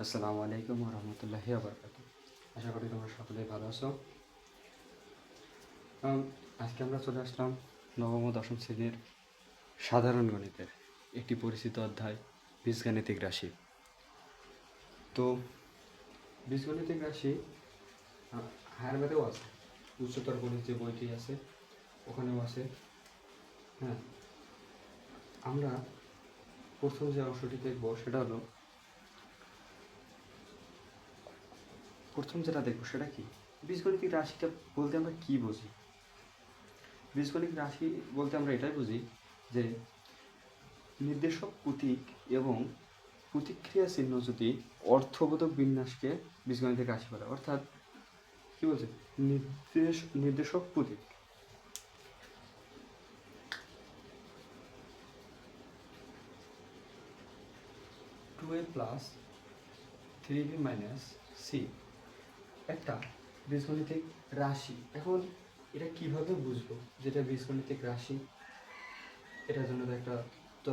আসসালামু আলাইকুম রহমতুল্লাহি আবরকাতুহ। আশা করি তোমরা সকলেই ভালো আছো। আজকে আমরা চলে আসলাম নবম ও দশম শ্রেণীর সাধারণ গণিতের একটি পরিচিত অধ্যায় বীজগাণিতিক রাশি। তো বীজগাণিতিক রাশি হায়ার ম্যাথেও আছে, উচ্চতর গণিত যে বইটি আছে ওখানেও আছে। হ্যাঁ, আমরা প্রথম যে অংশটি দেখব সেটা হলো, প্রথম যেটা দেখবো সেটা কি, বীজগণিতিক রাশিটা বলতে আমরা কি বুঝি। বীজগণিত রাশি বলতে আমরা এটাই বুঝি যে নির্দেশক প্রতীক এবং প্রতিক্রিয়া চিহ্ন যদি অর্থবোধক বিন্যাসকে বীজগণিতিক রাশি বলে। অর্থাৎ কি বলছে, নির্দেশক প্রতীক two a plus three b minus c একটা বীজগণিতিক রাশি। এখন এটা কিভাবে বুঝবো যেটা বীজগণিতিক রাশি? এটার জন্য তো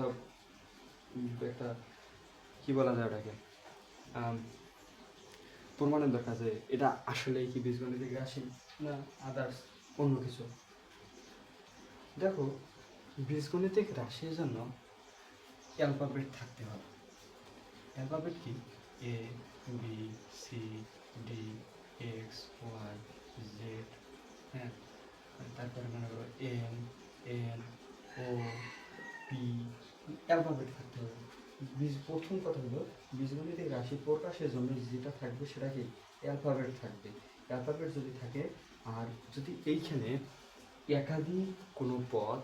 একটা কি বলা যায় ওটাকে, প্রমাণের দরকার যে এটা আসলেই কি বীজগণিতিক রাশি না আদার্স অন্য কিছু। দেখো, বীজগণিতিক রাশির জন্য অ্যালফাবেট থাকতে হবে। অ্যালফাবেট কি? A, B, C, D, X, Y, Z. হ্যাঁ, তারপরে মনে করো M, N, O, P, alphabet থাকতে হবে। প্রথম কথা হলো, বীজগণিতিক রাশি প্রকাশের জন্য যেটা থাকবে সেটা কি? অ্যালফাবেট থাকবে। অ্যালফাবেট যদি থাকে, আর যদি এইখানে একাধিক কোনো পদ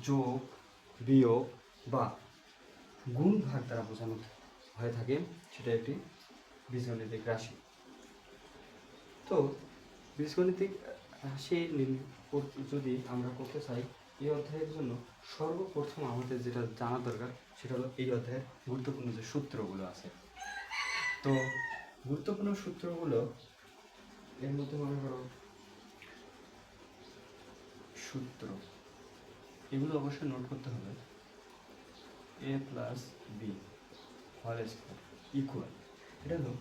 যোগ, বিয়োগ বা গুণ ভাগ দ্বারা বোঝানো হয়ে থাকে, সেটা একটি বীজগণিতিক রাশি। তো বীজগণিতিক রাশি যদি আমরা করতে চাই, এই অধ্যায়ের জন্য সর্বপ্রথম আমাদের যেটা জানা দরকার সেটা হলো এই অধ্যায়ের গুরুত্বপূর্ণ যে সূত্রগুলো আছে। তো গুরুত্বপূর্ণ সূত্রগুলো এর মধ্যে মনে করো সূত্র, এগুলো অবশ্যই নোট করতে হবে। A plus B whole square equal, এটা হলো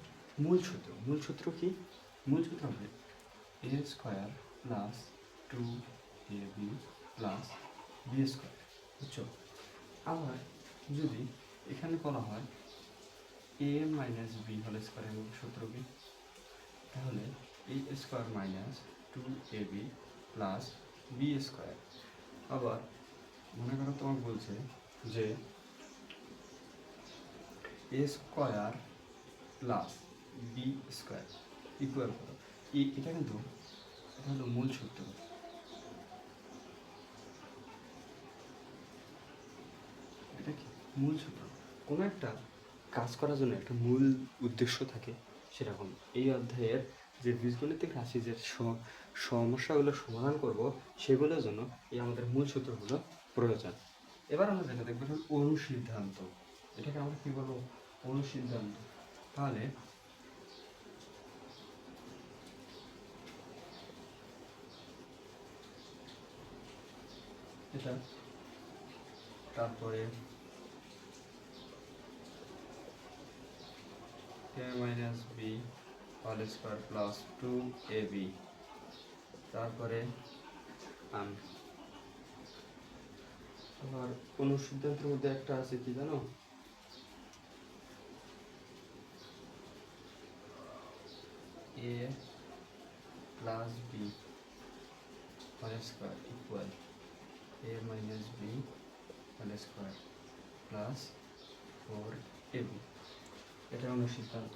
মূল সূত্র। মূল সূত্র কি? মূল সূত্র হবে a square plus two a B plus b square. বুঝছো? আবার যদি এখানে বলা হয় a minus B whole square এবং সূত্র কি, তাহলে a square minus two a B plus b square. আবার মনে করো তোমাকে বলছে যে a square plus b square equal করো, এটা কিন্তু এটা হলো মূল সূত্র। এটা কি? মূল সূত্র। কোনো একটা কাজ করার জন্য একটা মূল উদ্দেশ্য থাকে, সেরকম এই অধ্যায়ের যে বীজগণিতিক রাশি যে সমস্যাগুলো সমাধান করব সেগুলোর জন্য এই আমাদের মূল সূত্রগুলো প্রয়োজন। এবার আমরা যেটা দেখবো অনুসিদ্ধান্ত। এটাকে আমরা কি বলবো? অনুসিদ্ধান্ত। তাহলে এটা, তারপরে a minus B whole square plus two a b, তারপরে আবার অনুসিদ্ধান্তের মধ্যে একটা আছে কি জানো? A plus B whole square equal a minus B whole square plus four a b, এটা অনুসিদ্ধান্ত।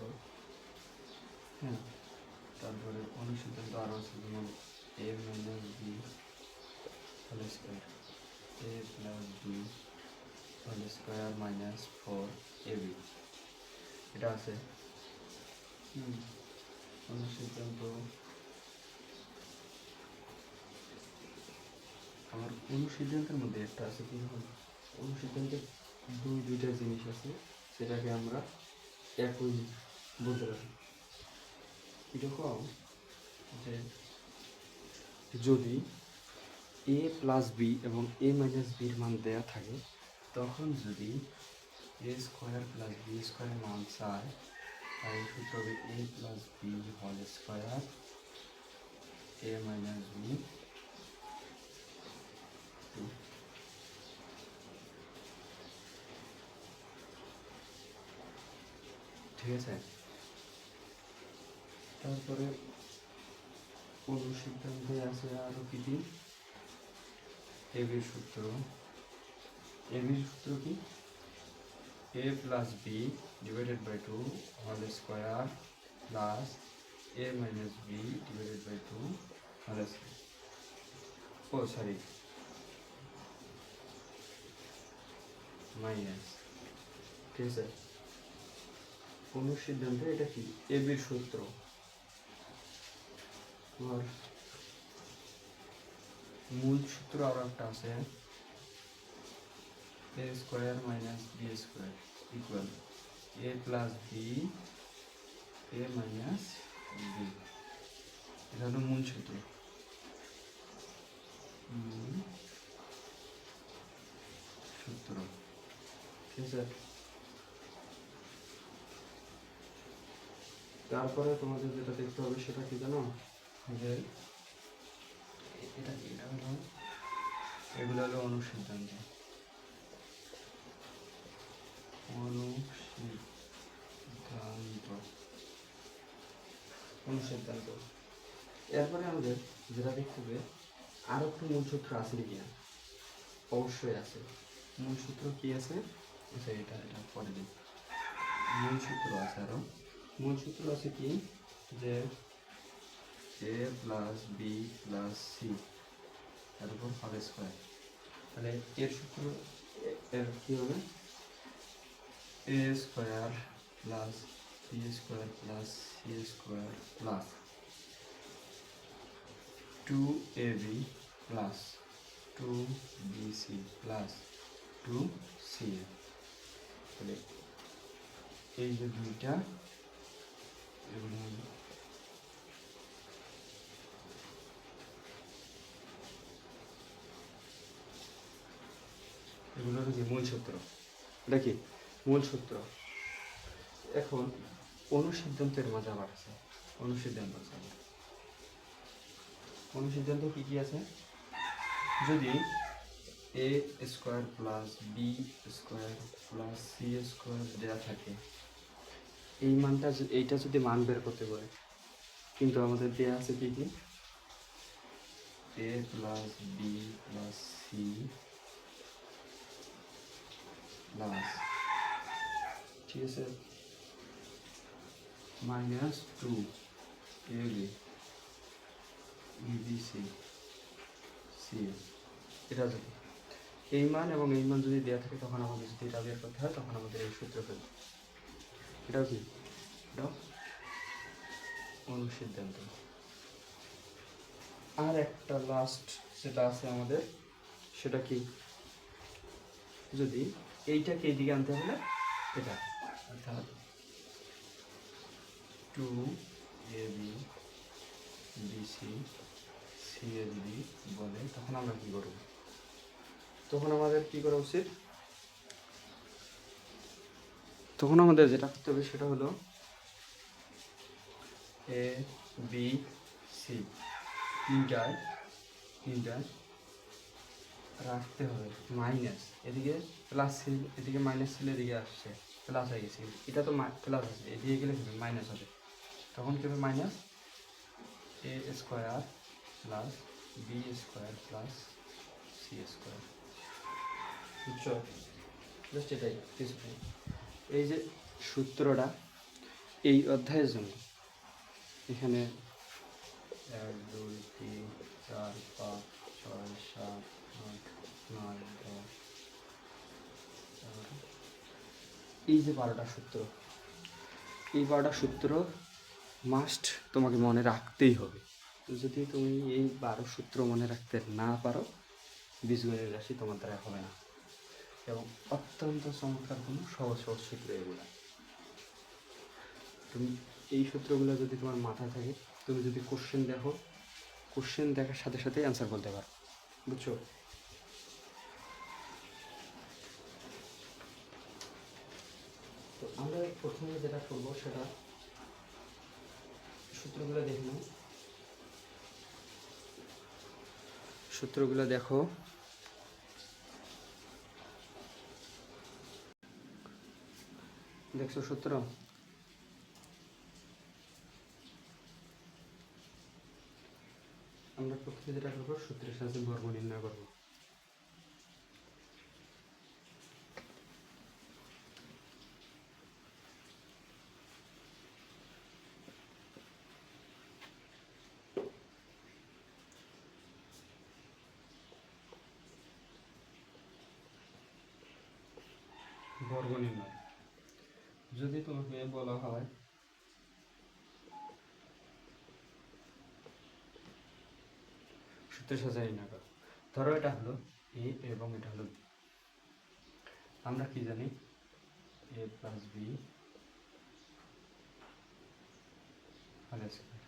হ্যাঁ, তারপরে অনুসিদ্ধান্ত আরও আছে, যেমন a minus B whole square a plus B whole square minus four a b, এটা আছে। অনুসিদ্ধান্ত আমার অনুসিদ্ধান্তের মধ্যে একটা আছে কি, অনুসিদ্ধান্তের দুইটা জিনিস আছে, সেটাকে আমরা একই বলতে পারি। এরকম যে যদি এ প্লাস বি এবং এ মাইনাস বির মান দেওয়া থাকে, তখন যদি এ স্কোয়ার প্লাস বি স্কোয়ারের মান চায়, আর এই সূত্র হবে a plus B whole square a minus B, ঠিক আছে। তারপরে অনুসিদ্ধান্তে আছে আরো কি কি, এবির সূত্র। এবির সূত্র কি, a plus B divided by 2 whole square plus a minus B divided by 2 whole square, oh sorry minus, ঠিক আছে। অনুসিদ্ধান্তে এটা কি, এবির সূত্র। আর মূল সূত্র আরো একটা আছে, a square minus B square equal a plus B a minus B, এটা হলো মূল সূত্র। সূত্র, ঠিক আছে। তারপরে তোমাদের যেটা দেখতে হবে সেটা কি জানো, যে এটা কি, এটা হলো, এগুলো হলো অনুসিদ্ধান্ত। অনুসিদ্ধান্ত। এরপরে আমাদের যেটা দেখতে হবে আরো একটু মূল সূত্র আছে কিনা, অবশ্যই আছে। মূল সূত্র কি আছে, আচ্ছা এটা এটা পরে দিই। মূল সূত্র আছে আরো, মূল সূত্র আছে কি, যে a plus B plus C এর উপর হোল স্কোয়ার। তাহলে এর সূত্র, এর কি হবে, a square plus B square plus C square plus 2ab plus 2bc plus 2ca। তাহলে এই যে দুইটা, এগুলো এগুলো হলো কি মূল সূত্র, এটা কি মূল সূত্র। এখন অনুসিদ্ধান্তের মাঝে আবার আছে, অনুসিদ্ধান্ত আছে। অনুসিদ্ধান্ত কি কি আছে, যদি a square plus B square plus C square দেওয়া থাকে, এই মানটা এইটা যদি মান বের করতে পারে, কিন্তু আমাদের দেওয়া আছে কি কি, a plus B plus C plus, ঠিক আছে, মাইনাস 2ab বিসি সি। এটা যদি এই মান এবং এই মান যদি দেওয়া থাকে, তখন আমাদের যদি এটা বের করতে হয়, তখন আমাদের এই সূত্র ফেলবে। এটাও কি, এটাও অনুসিদ্ধান্ত। আর একটা লাস্ট যেটা আছে আমাদের, সেটা কি, যদি এইটাকে এইদিকে আনতে হলে এটা, অর্থাৎ 2ab বিসি সি এ যদি বলে, তখন আমরা কি করব, তখন আমাদের কি করা উচিত, তখন আমাদের যেটা করতে হবে সেটা হলো এ বি সি তিনটায় রাখতে হবে মাইনাস, এদিকে প্লাস ছিল, এদিকে মাইনাস ছিল, এদিকে আসছে প্লাস হয়ে গেছে, এটা তো প্লাস আছে, এদিকে গেলে হবে মাইনাস হবে, তখন কি হবে মাইনাস এ square plus B square plus C square, বুঝছো, জাস্ট এটাই, কিছু নেই। এই যে সূত্রটা এই অধ্যায়ের জন্য, এখানে 1 2 3 4 5 6 7 8 9 10 এই যে 12টা সূত্র, এই 12টা সূত্র মাস্ট তোমাকে মনে রাখতেই হবে। যদি তুমি এই 12 সূত্র মনে রাখতে না পারো, বীজগণিত রাশি তোমার দ্বারা হবে না। এবং অত্যন্ত চমৎকার কোনো সহজ সহজ সূত্র এগুলো। তুমি এই সূত্রগুলো যদি তোমার মাথায় থাকে, তুমি যদি কোশ্চেন দেখো, কোশ্চেন দেখার সাথে সাথে অ্যান্সার বলতে পারো, বুঝছো। তো আমরা প্রথমে যেটা করবো সেটা সূত্রগুলো দেখে নাও, সূত্রগুলো দেখো। দেখছো সূত্র? আমরা প্রথমে যেটা করবো, সূত্রের সাহায্যে বর্গ নির্ণয় করবো। বর্গ নির্ণয় যদি তোমাকে বলা হয় সূত্রের সাহায্যে নির্ণয় করো, ধরো এটা হলো এ এবং এটা হলো বি। আমরা কি জানি? এ plus B whole square,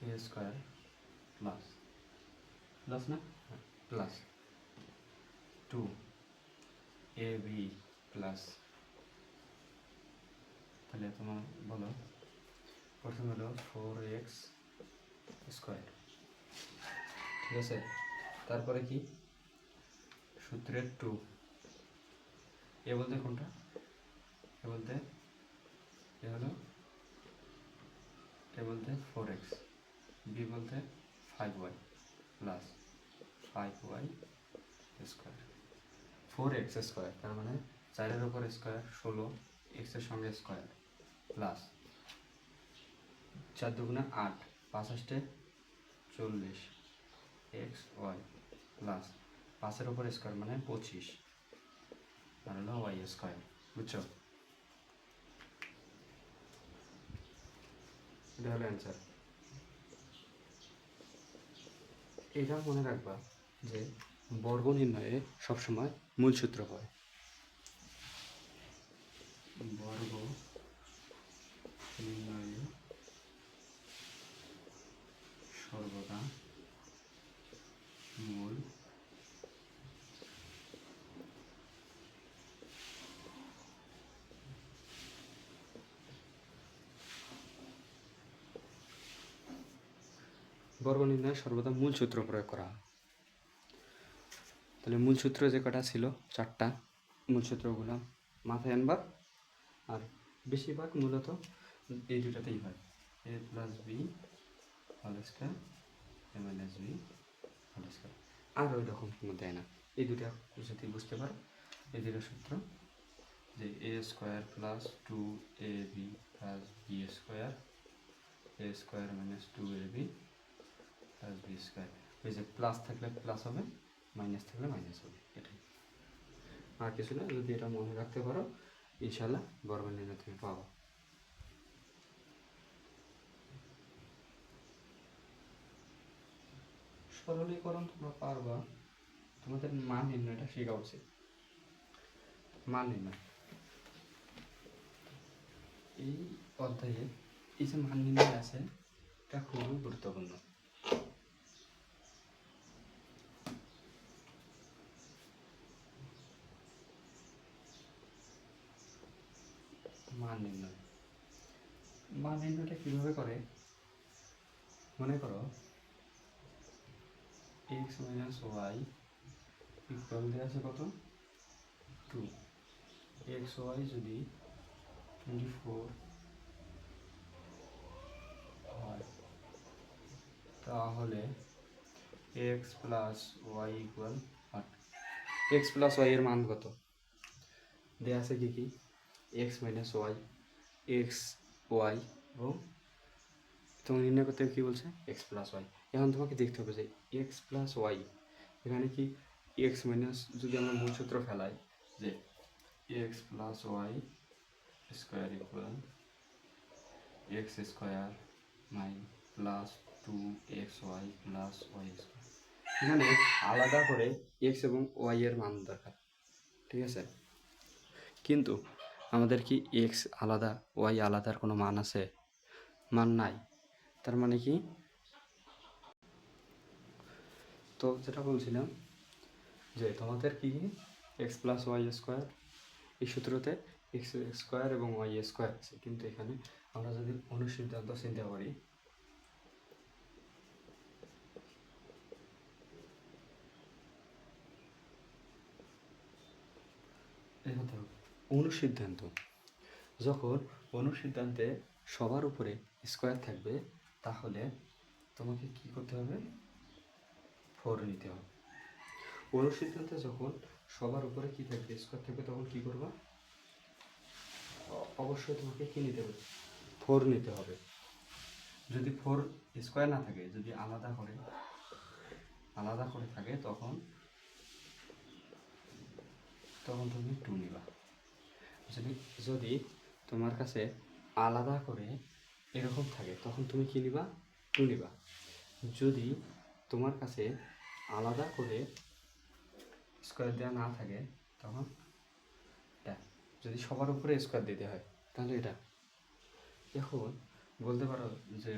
a square plus plus না প্লাস 2ab প্লাস, তাহলে তোমার বলো প্রথম হলো 4x স্কয়ার, ঠিক আছে। তারপরে কি সূত্রের 2, এ বলতে কোনটা? এ বলতে এ হলো, এ বলতে 4x, বি বলতে 5y plus 5y square, 4x square, তার মানে 4-এর উপর স্কয়ার 16, x এর সঙ্গে স্কয়ার প্লাস 4 দুগুণে 8, 5 8 40 x y প্লাস 5-এর উপর স্কয়ার মানে 25 আর হলো y স্কয়ার। বুঝছো? এটা হলো অ্যান্সার। এটা মনে রাখবা যে বর্গ নির্ণয়ে সবসময় মূল সূত্র হয়। বর্গ নির্ণয়ে সর্বদা মূল বর্গ নির্ণয়ে সর্বদা মূল সূত্র প্রয়োগ করা হয়। তাহলে মূল সূত্র যে কটা ছিল 4টা, মূল সূত্রগুলো মাথায় আনবা। আর বেশিরভাগ মূলত এই দুটাতেই হয়, এ প্লাস বি হোল স্কয়ার, এ মাইনাস বি হোল স্কয়ার, আর ওই রকম কোনো দেয় না। এই দুটা যদি বুঝতে পারো, এই দুটো সূত্র যে a square plus 2ab plus b square, a square minus 2ab plus b square, ওই যে প্লাস থাকলে প্লাস হবে, মাইনাস থাকলে মাইনাস হবে, এটাই, আর কিছু না। যদি এটা মনে রাখতে পারো, ইনশাল্লাহ বর্গ নির্ণয় তুমি পাবো। সরলীকরণ তোমরা পারবা, তোমাদের মান নির্ণয়টা শেখা উচিত। মান নির্ণয় এই অধ্যায়ে এই যে মান নির্ণয় আছে, এটা খুবই গুরুত্বপূর্ণ। মান নির্ণয়, মান নির্ণয়টা কীভাবে করে? মনে করো x মাইনাস ওয়াই ইকুয়াল দেওয়া আছে কত? 2, x y যদি 24 হয় তাহলে x plus Y equal 8। x plus Y এর মান কত দেওয়া আছে? কি কি? x minus Y, X Y, এবং তোমাকে নির্ণয় করতে কী বলছে? X plus Y. এখন তোমাকে দেখতে হবে যে এক্স প্লাস ওয়াই এখানে কি এক্স মাইনাস, যদি আমরা মূল সূত্র ফেলাই যে X plus Y square equal X square nine plus 2xy plus Y square, এখানে আলাদা করে এক্স এবং ওয়াই এর মান দরকার, ঠিক আছে। কিন্তু আমাদের কি এক্স আলাদা ওয়াই আলাদার কোনো মান আছে? মান নাই। তার মানে কি? তো যেটা বলছিলাম যে তোমাদের কি এক্স প্লাস ওয়াই স্কোয়ার এই সূত্রতে এক্স স্কোয়ার এবং ওয়াই স্কোয়ার আছে, কিন্তু এখানে আমরা যদি অনুসিদ্ধান্ত চিন্তা করি, এখানে অনুসিদ্ধান্ত, যখন অনুসিদ্ধান্তে সবার উপরে স্কোয়ার থাকবে তাহলে তোমাকে কি করতে হবে, 4 নিতে হবে। অনুসিদ্ধান্তে যখন সবার উপরে কি থাকবে, স্কোয়ার থাকবে, তখন কি করবা, অবশ্যই তোমাকে কি নিতে হবে, 4 নিতে হবে। যদি 4 স্কোয়ার না থাকে, যদি আলাদা করে থাকে, তখন তুমি 2 নিবা। যদি তোমার কাছে আলাদা করে এরকম থাকে তখন তুমি কি নিবা, 2 নিবা। যদি তোমার কাছে আলাদা করে স্কোয়ার দেওয়া না থাকে তখন এটা, যদি সবার উপরে স্কোয়ার দিতে হয় তাহলে এটা। এখন বলতে পারো যে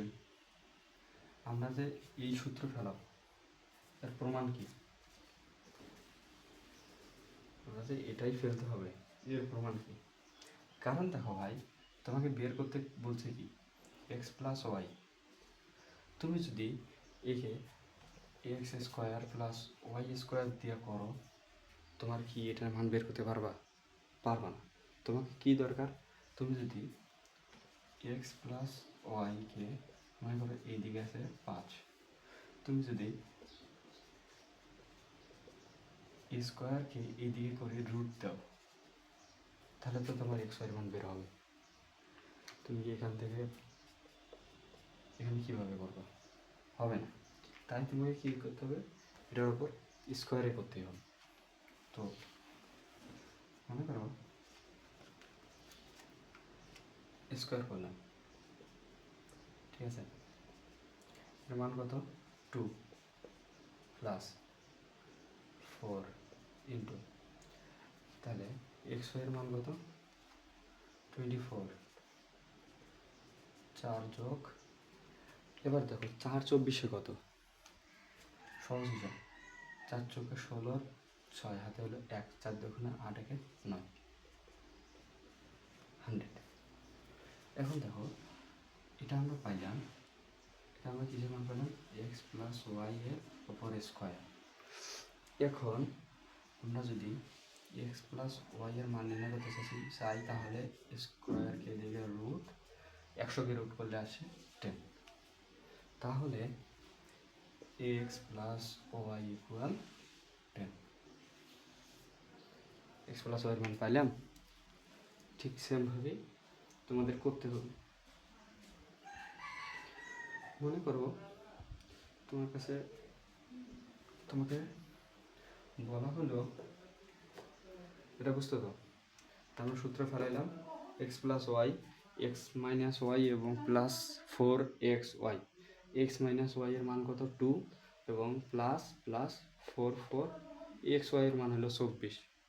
আমরা যে এই সূত্র ফেলাম এর প্রমাণ কি, আমরা যে এটাই ফেলতে হবে এর প্রমাণ কি? কারণ দেখো ভাই, তোমাকে বের করতে বলছে কি, এক্স প্লাস ওয়াই। তুমি যদি একে X square plus Y square দিয়ে করো, তোমার কি এটার মান বের করতে পারবা না। তোমাকে কি দরকার, তুমি যদি এক্স প্লাস ওয়াইকে মনে করো এই দিকে আছে 5, তুমি যদি স্কোয়ারকে এই দিকে করে রুট দাও তাহলে তো তোমার এক্স ওয়াইয়ের মান বের হবে। তুমি এখান থেকে এখানে কীভাবে করবা, হবে না। তাই তোমাকে কী করতে হবে, এটার উপর স্কোয়ারে করতে হবে। তো মনে করো স্কোয়ার করলাম, ঠিক আছে, এর মান কত, 2 প্লাস 4 ইন্টু, তাহলে এক্স ওয়াইয়ের মান কত, 24, 4 যোগ, এবার দেখো 4 24 কত, সহজ হিসাব, 4 চোখে 16, 6 হাতে হলো 1, 4 দুগুণে 8, 1 9, 100। এখন দেখো এটা আমরা পাইলাম, এটা আমরা কিসের মান পেলাম, এক্স প্লাস ওয়াই এর উপর স্কোয়ার। এখন আমরা যদি এক্স প্লাস ওয়াই এর মান নির্ণয় করতে চাই তাহলে স্কোয়ারকে দিকে রুট, 100কে রুট করলে আসে 10, তাহলে X plus Y equal 10। X plus Y এর মান পাইলাম। ঠিক সেমভাবে তোমাদের করতে হবে। মনে করো তোমাকে বলা হলো, এটা বুঝতে তো, আমরা সূত্র ফেলাইলাম x plus y, x minus y এবং plus 4xy, x minus y এর মান কত 2 এবং প্লাস 4 এক্স ওয়াই এর মান হলো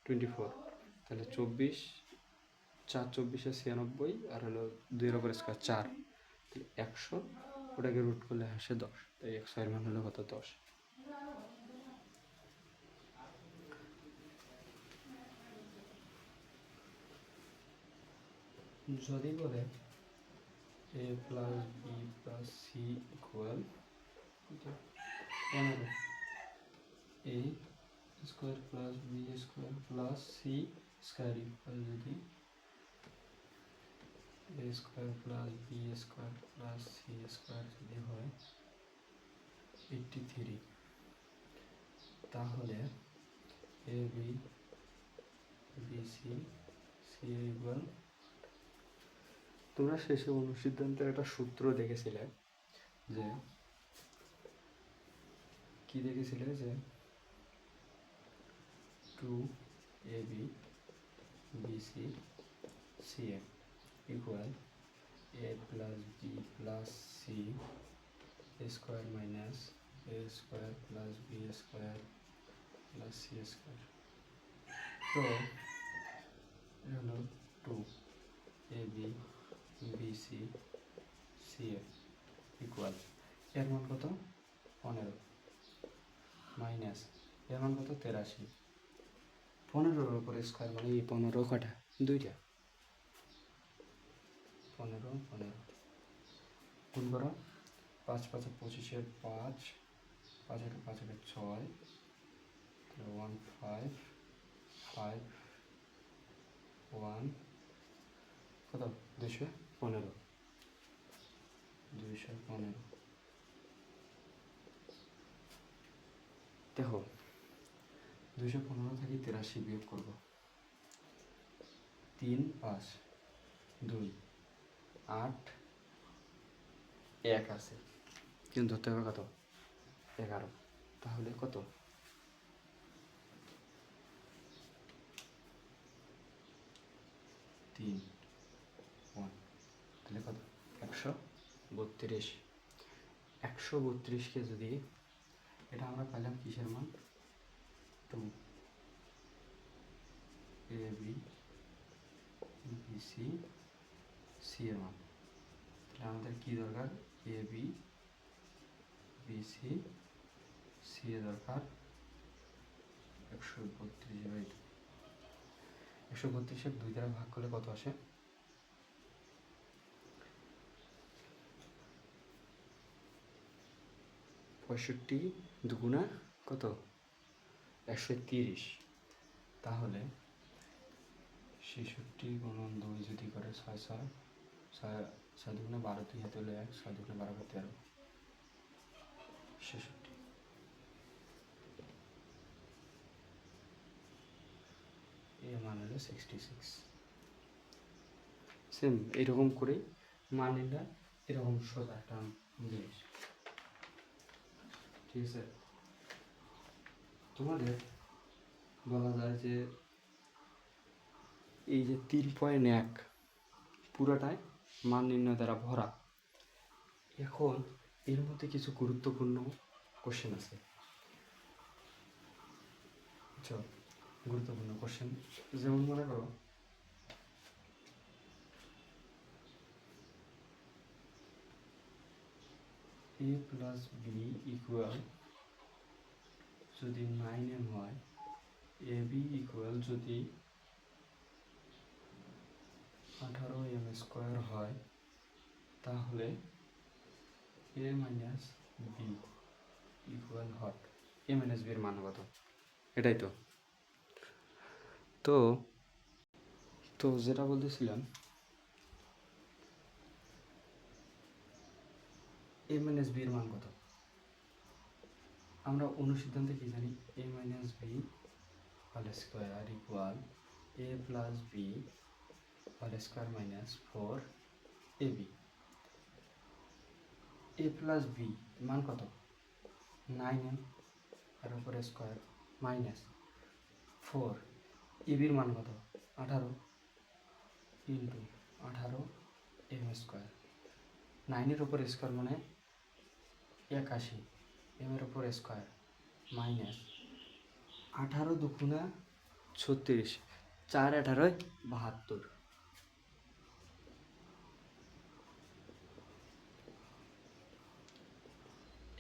24, তাহলে 24, 4 24 96 আর হলো 2 উপর স্কোয়ার 4, তাহলে 100, ওটাকে রুট করলে আসে 10, তাই এক্স ওয়াই এর মান হলো কত, 10। যদি বলে a plus B plus c equal 15, a square plus B square plus C square equal যদি a square plus B square plus C square যদি হয় 83, তাহলে a b b c c equal, তোমরা শেষে অনুসিদ্ধান্তের একটা সূত্র দেখেছিলে যে কি দেখেছিলে, যে 2ab bc ca equal a plus B plus C square minus A square plus B square plus C square. তো হলো 2ab bc ca ইকুয়াল, এর মান কত 15 মাইনাস এর মান কত 83, 15-র উপরে স্কোয়ার মানে এই 15 কটা, 2টা, 15 15 গুণ করো, 5 5 25 5, 5 5 6, 1 5 5 1 কত 215 215। দেখো 215 থেকে 83 বিয়োগ করবো, 3 5 2 8 1 আছে, কিন্তু ধরতে হবে কত 11, তাহলে কত 3 1, তাহলে কত 132। 132কে যদি, এটা আমরা পাইলাম কিসের মান 2 এ বি বি সি সি এর মান, তাহলে আমাদের কি দরকার এ বি বি সি সি এর দরকার 132/2। 132 2 দ্বারা ভাগ করলে কত আসে 65 দুগুণা কত 130, তাহলে 66 গুণন 2 যদি করে 6 6 6 দুগুণে 12, 3 হাতে হলো 1, 6 দুগুণে 12 13, 66 এর মান হলো 66। সেম এরকম করেই মান এটা এরকম সোজা একটা জিনিস, ঠিক আছে। তোমাদের বলা যায় যে এই যে 3.1 পুরোটাই মান নির্ণয় দ্বারা ভরা। এখন এর মধ্যে কিছু গুরুত্বপূর্ণ কোশ্চেন আছে, বুঝছো, গুরুত্বপূর্ণ কোশ্চেন, যেমন মনে করো a প্লাস বি ইকুয়াল যদি 9m হয়, এ বি ইকুয়াল যদি 18m² হয়, তাহলে a মাইনাস বি ইকুয়াল হট, a মাইনাস বির মান কত, এটাই তো। তো তো যেটা বলতেছিলাম a মাইনাস বির মান কত, আমরা অনুসিদ্ধান্তে কি জানি a minus B whole square equal a plus B whole square minus 4ab। a plus B মান কত 9m এর উপরে স্কোয়ার মাইনাস 4, এবির মান কত 18 ইন্টু 18m², 9-এর উপর স্কোয়ার মানে 81, m-এর উপর স্কোয়ার মাইনাস 18 দুগুণা 36, 4 18 72,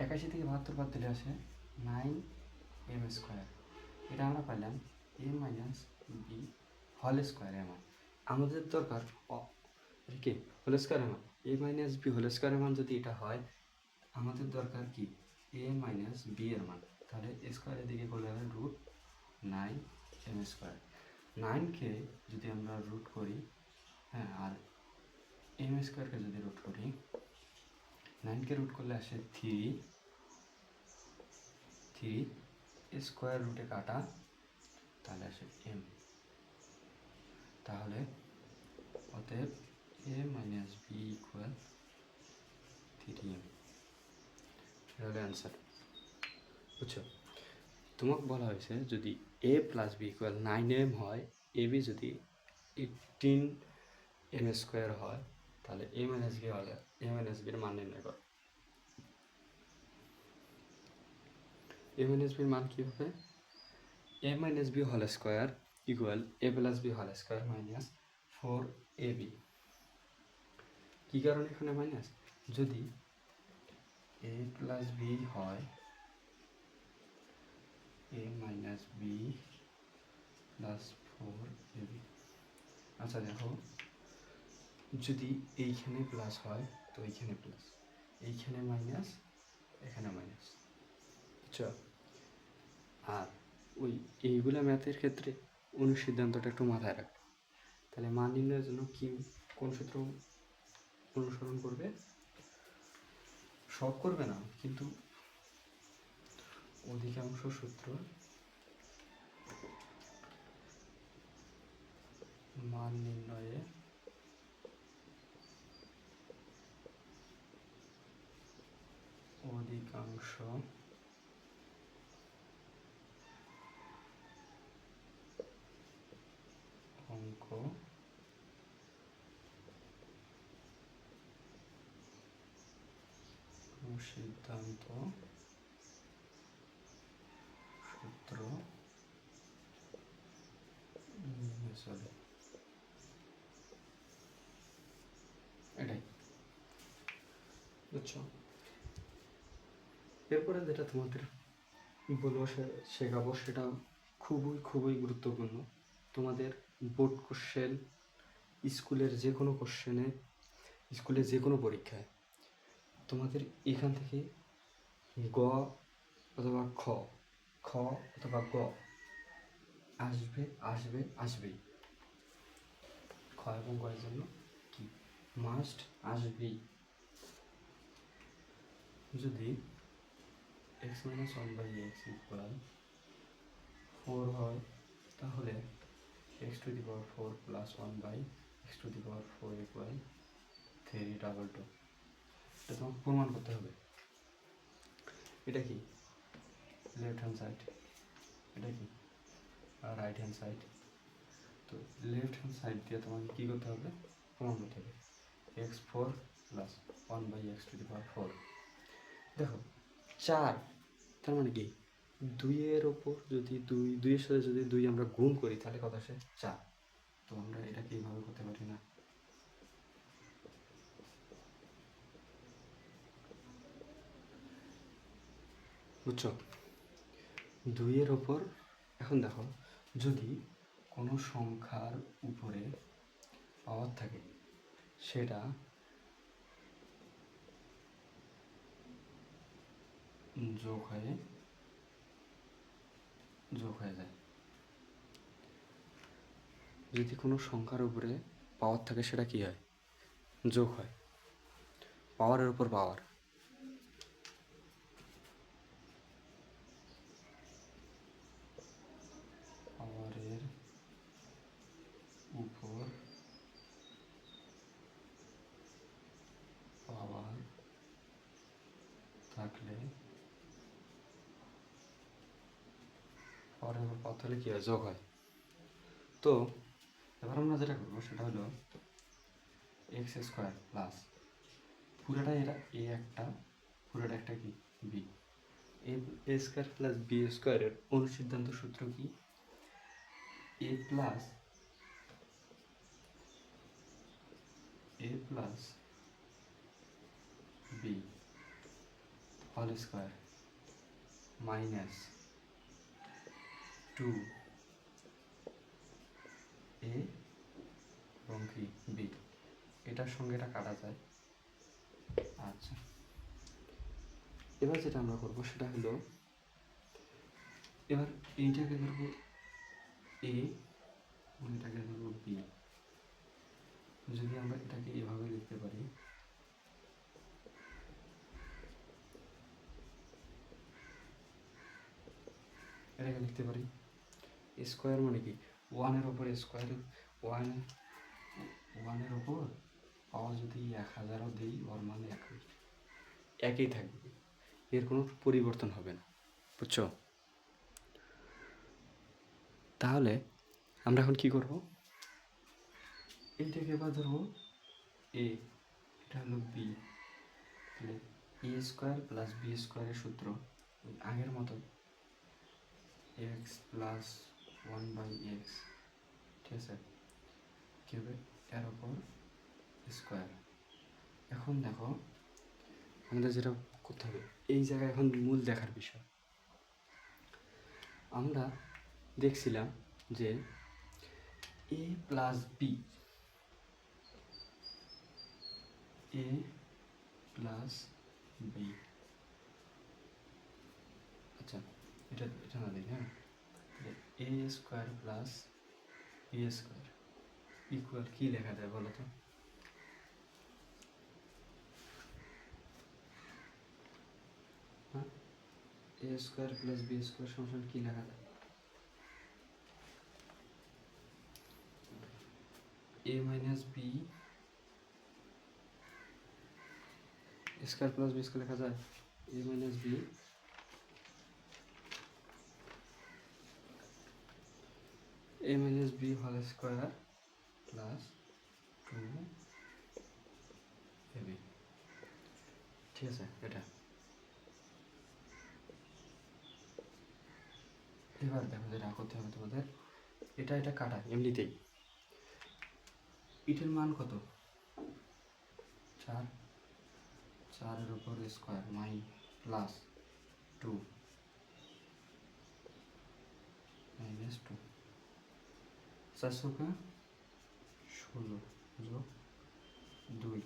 একাশি থেকে 72 বাদ দিলে আসে 9m²। এটা আমরা পাইলাম a minus B whole square এর আমাদের দরকার কি হোল স্কোয়ার এর মান, a minus B whole square এর মান যদি এটা হয়, আমাদের দরকার কি a মাইনাস বি এর মান, তাহলে স্কোয়ারের দিকে করলে হবে √9m²। 9কে যদি আমরা রুট করি, হ্যাঁ, আর m²কে যদি রুট করি, 9কে রুট করলে আসে 3 স্কোয়ার রুটে কাটা, তাহলে আসে m, তাহলে অতএব a minus B equal 3m, এটা হলো অ্যান্সার, বুঝছো। তোমাকে বলা হয়েছে যদি a plus B equal 9m হয়, এ বি যদি 18m² হয়, তাহলে a মাইনাস বি হলে a মাইনাস বির মান নির্ণয় করো। a মাইনাস বির মান কী হবে a minus B whole square equal a plus B whole square minus 4ab। কী কারণে এখানে মাইনাস, যদি a প্লাস বি হয় a minus B plus 4ab। আচ্ছা দেখো, যদি এইখানে প্লাস হয় তো এইখানে প্লাস, এইখানে মাইনাস, এখানে মাইনাস, বুঝছো? আর ওই এইগুলা ম্যাথের ক্ষেত্রে অনুসিদ্ধান্তটা একটু মাথায় রাখবে। তাহলে মান নির্ণয়ের জন্য কি কোন সূত্র অনুসরণ করবে? সব করবে না, কিন্তু অধিকাংশ সূত্র মান নির্ণয়ে অধিকাংশ অঙ্ক সিদ্ধান্ত সূত্র চলে, এটাই, বুঝছো? এরপরে যেটা তোমাদের বলবো শেখাবো সেটা খুবই খুবই গুরুত্বপূর্ণ। তোমাদের বোর্ড কোশ্চেন, স্কুলের যে কোনো কোশ্চেনে, স্কুলের যে কোনো পরীক্ষায় তোমাদের এখান থেকে গ অথবা খ, খ অথবা গ আসবে আসবে আসবেই। খ এবং গয়ের জন্য কি মাস্ট আসবেই। যদি X minus one by X equal 4 হয়, তাহলে X to the power 4 plus 1 by x to the power 4 equal 3/2। এটা তোমাকে প্রমাণ করতে হবে। এটা কি লেফট হ্যান্ড সাইড, এটা কি রাইট হ্যান্ড সাইড। তো লেফট হ্যান্ড সাইড দিয়ে তোমাকে কী করতে হবে? প্রমাণ করতে হবে x4 plus 1 by x to the power 4। দেখো 4, তার মানে কি 2-এর ওপর যদি 2-এর সাথে যদি 2 আমরা গুণ করি তাহলে কত আসে? 4। তো আমরা এটাকে এইভাবে করতে পারি না, বুঝছো? 2-এর ওপর, এখন দেখো যদি কোনো সংখ্যার উপরে পাওয়ার থাকে সেটা যোগ হয়ে যায়। যদি কোনো সংখ্যার উপরে পাওয়ার থাকে সেটা কি হয়? যোগ হয়। পাওয়ারের উপর পাওয়ার, পাওয়ারের উপর পাওয়ার থাকলে, পাওয়ারের উপর পাওয়ার থাকলে কী হয়? যোগ হয়। তো এবার আমরা যেটা করবো সেটা হলো এক্স স্কোয়ার প্লাস পুরোটা, এটা এ একটা, পুরোটা একটা কি বি, এ স্কোয়ার প্লাস বি স্কোয়ারের অনুসিদ্ধান্ত সূত্র কি? A plus B whole square minus 2 a এবং কি বি, এটার সঙ্গে এটা কাটা যায়। আচ্ছা, এবার যেটা আমরা করবো সেটা হলো এবার এইটাকে ধরবো এ এবং এটাকে ধরবো বি। যদি আমরা এটাকে এভাবে লিখতে পারি, এটাকে লিখতে পারি স্কোয়ার মানে কি 1-এর ওপর স্কোয়ার, ওয়ানের ওপর পাওয়া যদি 1000ও দিই ওর মানে একই থাকবে, এর কোনো পরিবর্তন হবে না, বুঝছো? তাহলে আমরা এখন কি করব? এইটাকে এবার ধরবো এ, এটা হলো বি, তাহলে এ স্কোয়ার প্লাস বি স্কোয়ারের সূত্র ওই আগের মতো এক্স প্লাস 1 বাই এক্স, ঠিক আছে? কী হবে? এর ওপর স্কোয়ার। এখন দেখো আমাদের যেটা করতে হবে, এই জায়গায় এখন মূল দেখার বিষয়, আমরা দেখছিলাম যে a plus b, A plus b. আচ্ছা, এটা এটা না দিই, হ্যাঁ, a square plus B square equal কী লেখা যায় বলো তো? হ্যাঁ, a square plus B square সমান কী লেখা যায়? A minus B square plus B square লেখা যায় a minus B whole square plus 2ab। ঠিক আছে, এটা এবার দেখো যেটা করতে হবে তোমাদের, এটা কাটা এমনিতেই। এটার মান কত? 4, 4-এর উপর স্কোয়ার প্লাস 2 মাইনাস 2, 4 16 যোগ 2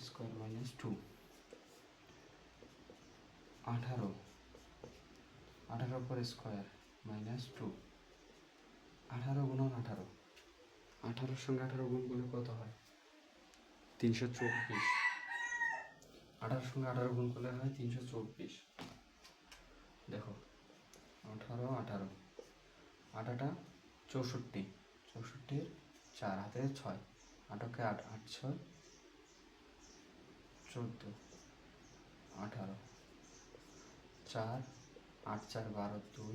স্কোয়ার মাইনাস 2, 18, 18-এর উপর স্কোয়ার মাইনাস 2, 18 গুণন 18, 18-এর সঙ্গে 18 গুণ করলে কত হয়? 324। 18-এর সঙ্গে 18 গুণ করলে হয় 324। দেখো 18, 18, 8টা 64, 64-এর 4 হাতে 6, 8কে 8, 8 6 14, 18, 4, 8 4 12, 2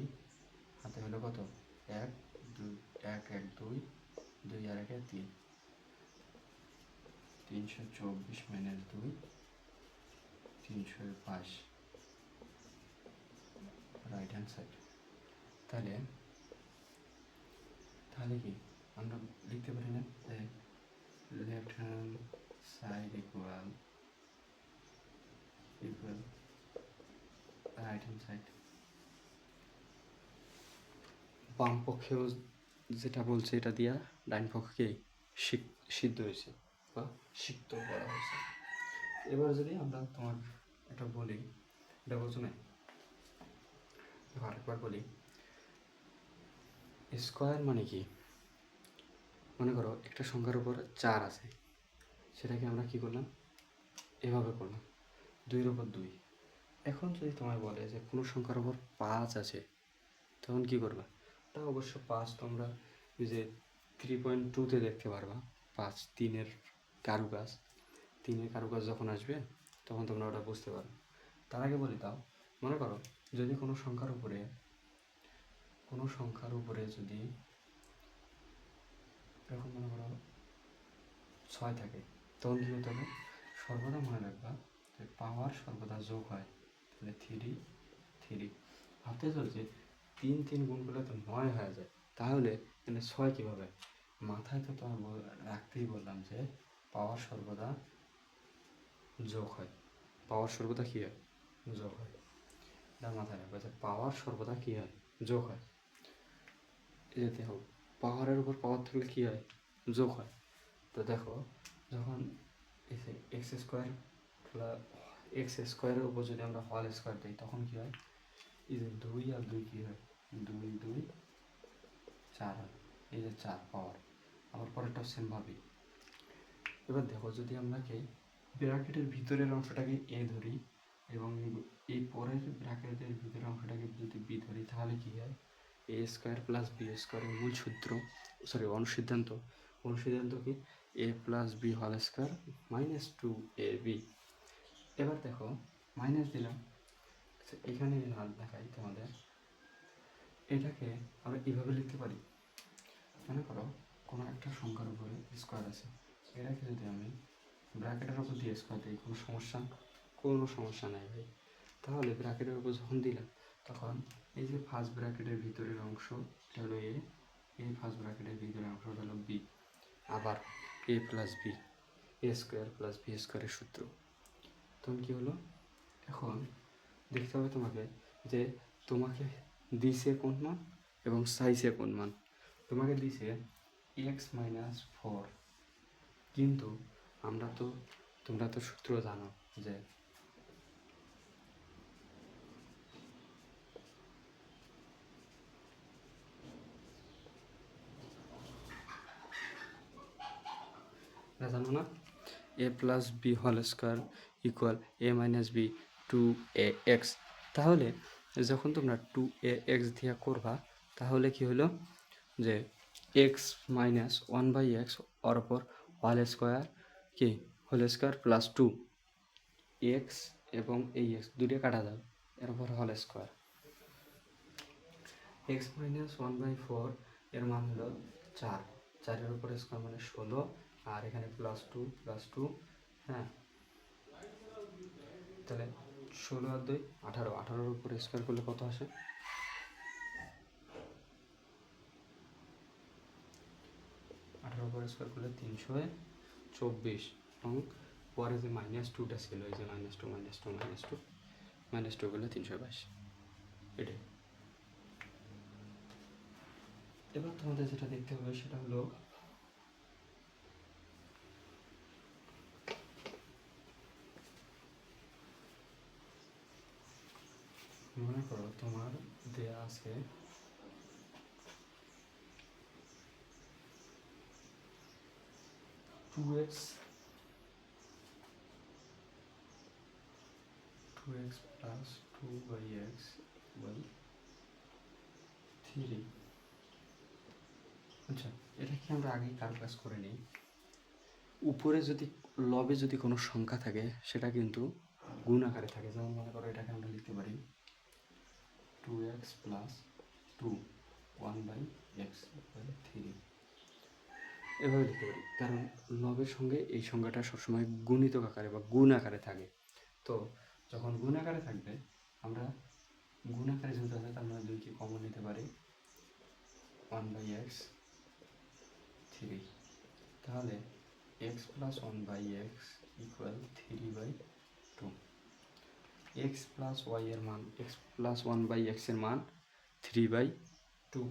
হাতে হলো কত? 1 2 1 1 2 2 আর 1 3, 324 মাইনাস 2 322 রাইট হ্যান্ড সাইড। তাহলে কি আমরা লিখতে পারি না যে left hand side equal right hand side? বাম পক্ষেও যেটা বলছে এটা দিয়া ডাইন পক্ষকে সিদ্ধ হয়েছে বা সিদ্ধ করা হয়েছে। এবার যদি আমরা তোমার এটা বলি, এটা বলছো না, আরেকবার বলি, স্কোয়ার মানে কি? মনে করো একটা সংখ্যার উপর 4 আছে, সেটাকে আমরা কি করলাম? এভাবে করলাম 2-এর উপর 2। এখন যদি তোমায় বলে যে কোনো সংখ্যার উপর 5 আছে, তখন কি করবা? তা অবশ্য 5 তোমরা ওই যে 3.2-তে দেখতে পারবা। 5 3-এর কারুকাজ, 3-এর কারুকাজ যখন আসবে তখন তোমরা ওটা বুঝতে পারবে। তার আগে বলি, তাও মনে করো যদি কোনো সংখ্যার উপরে যদি এরকম মনে করো 6 থাকে, তখন কী হতে হবে? সর্বদা মনে রাখবা যে পাওয়ার সর্বদা যোগ হয়। তাহলে 3 ভাবতে চলছে 3 3 গুণ করলে তো 9 হয়ে যায়, তাহলে এখানে 6 কীভাবে? মাথায় তো তোমার রাখতেই বললাম যে পাওয়ার সর্বদা যোগ হয়। পাওয়ার সর্বদা কী হয়? যোগ হয়। এটা মাথায় রাখবে যে পাওয়ার সর্বদা কী হয়? যোগ হয়। এই যে দেখো পাওয়ারের উপর পাওয়ার থাকলে কী হয়? যোগ হয়। তো দেখো যখন এক্স স্কোয়ারের উপর যদি আমরা হোল স্কোয়ার দিই তখন কী হয়? এই যে 2 আর 2 কী হয়? 2 2 4 হয়। এই যে 4 পাওয়ার। আবার পরেরটাও সেমভাবেই। এবার দেখো যদি আমরা ব্র্যাকেটের ভিতরের অংশটাকে এ ধরি এবং এই পরের ব্র্যাকেটের ভিতরের অংশটাকে যদি বি ধরি, তাহলে কী হয়? এ স্কোয়ার প্লাস বি স্কোয়ারের মূল সূত্র, অনুসিদ্ধান্ত কি? A plus B whole square minus 2ab। এবার দেখো মাইনাস দিলাম, এখানে না দেখাই তোমাদের, এটাকে আমরা এইভাবে লিখতে পারি। মনে করো কোনো একটা সংখ্যার উপরে স্কোয়ার আছে, এটাকে যদি আমি ব্র্যাকেটের উপর দিয়ে স্কোয়ার দিই, কোনো সমস্যা নাই ভাই। তাহলে ব্র্যাকেটের উপর যখন দিলাম তখন এই যে ফার্স্ট ব্র্যাকেটের ভিতরের অংশ এটা হলো এ, এই ফার্স্ট ব্র্যাকেটের ভিতরের অংশটা হলো বি, আবার এ প্লাস বি, এ স্কোয়ার প্লাস বি স্কোয়ারের সূত্র। তখন কী হলো? এখন দেখতে হবে তোমাকে যে তোমাকে দিছে কোন মান এবং সাইজে কোন মান। তোমাকে দিছে x-4, কিন্তু আমরা তো তোমরা তো সূত্র জানো যে জানো না, a plus B whole square equal a minus b two a x. তাহলে যখন তোমরা টু এ এক্স দিয়ে করবা তাহলে কি হলো যে x minus one by x ওর ওপর হোল স্কোয়ার কি whole square plus two x এবং এই এক্স দুটো কাটা যাবে, এর উপর whole square x minus one by four এর মান হলো 4, 4-এর উপর স্কোয়ার মানে 16, আর এখানে প্লাস টু, হ্যাঁ, তাহলে 16 আর 2 18, 18-এর উপর স্কোয়ার করলে কত আসে? 18-এর উপর স্কোয়ার করলে 324, এবং পরে যে -2টা ছিল, এই যে -2 করলে 322, এটাই। এবার তোমাদের যেটা দেখতে হবে সেটা হলো মনে করো তোমার দেয়া আছে 2x plus 2x by 3। আচ্ছা, এটা কি আমরা আগেই ক্যালকুলাস করে নিই? উপরে যদি লবে যদি কোনো সংখ্যা থাকে সেটা কিন্তু গুণ আকারে থাকে, যেমন মনে করো এটাকে আমরা লিখতে পারি 2x plus 2 1/x by 3, এভাবে লিখতে পারি, কারণ লবের সঙ্গে এই সংখ্যাটা সবসময় গুণিতক আকারে বা গুণ আকারে থাকে। তো যখন গুণ আকারে থাকবে, আমরা গুণ আকারে যেহেতু আছে তার মানে 2কে কমন নিতে পারি 1/x 3, তাহলে x plus 1/x equal 3/2। x plus y এর মান x plus 1/x এর মান 3/2।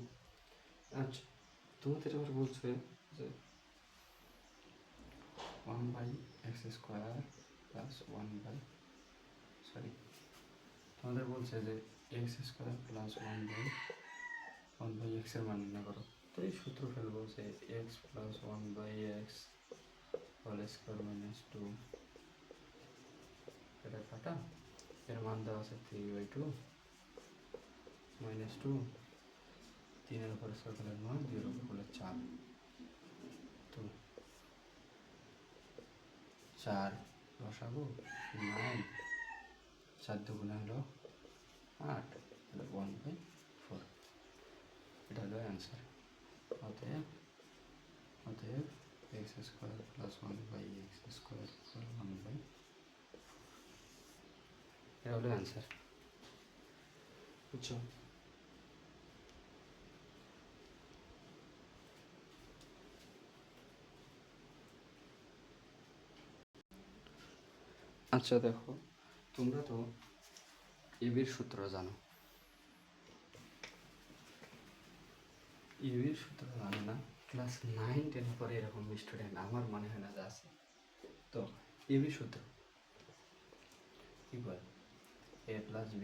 আচ্ছা, তোমাদের এবার বলছে যে 1/x স্কোয়ার প্লাস তোমাদের বলছে যে x স্কোয়ার প্লাস 1/x এর মান নির্ণয় করো। তো এই সূত্র ফেলবো যে x plus 1/x whole square minus 2, এটা কাটা, এর মান দেওয়া আছে 3/2 মাইনাস 2, 3-এর উপর স্কোয়ার করলে 9, 2-এর উপর করলে 4, তো 4 বসাবো 9, 4 দুগুণে হলো 8, তাহলে 1/4, এটা হলো অ্যান্সার। অতএব x square plus 1/x square equal 1/4, এটা হলো অ্যান্সার। বুঝছো? আচ্ছা দেখো, তোমরা তো এবির সূত্র জানো, এবির সূত্র জানো না? ক্লাস 9-10 পরে এরকম স্টুডেন্ট আমার মনে হয় না যে আছে। তো এবির সূত্র equal a plus b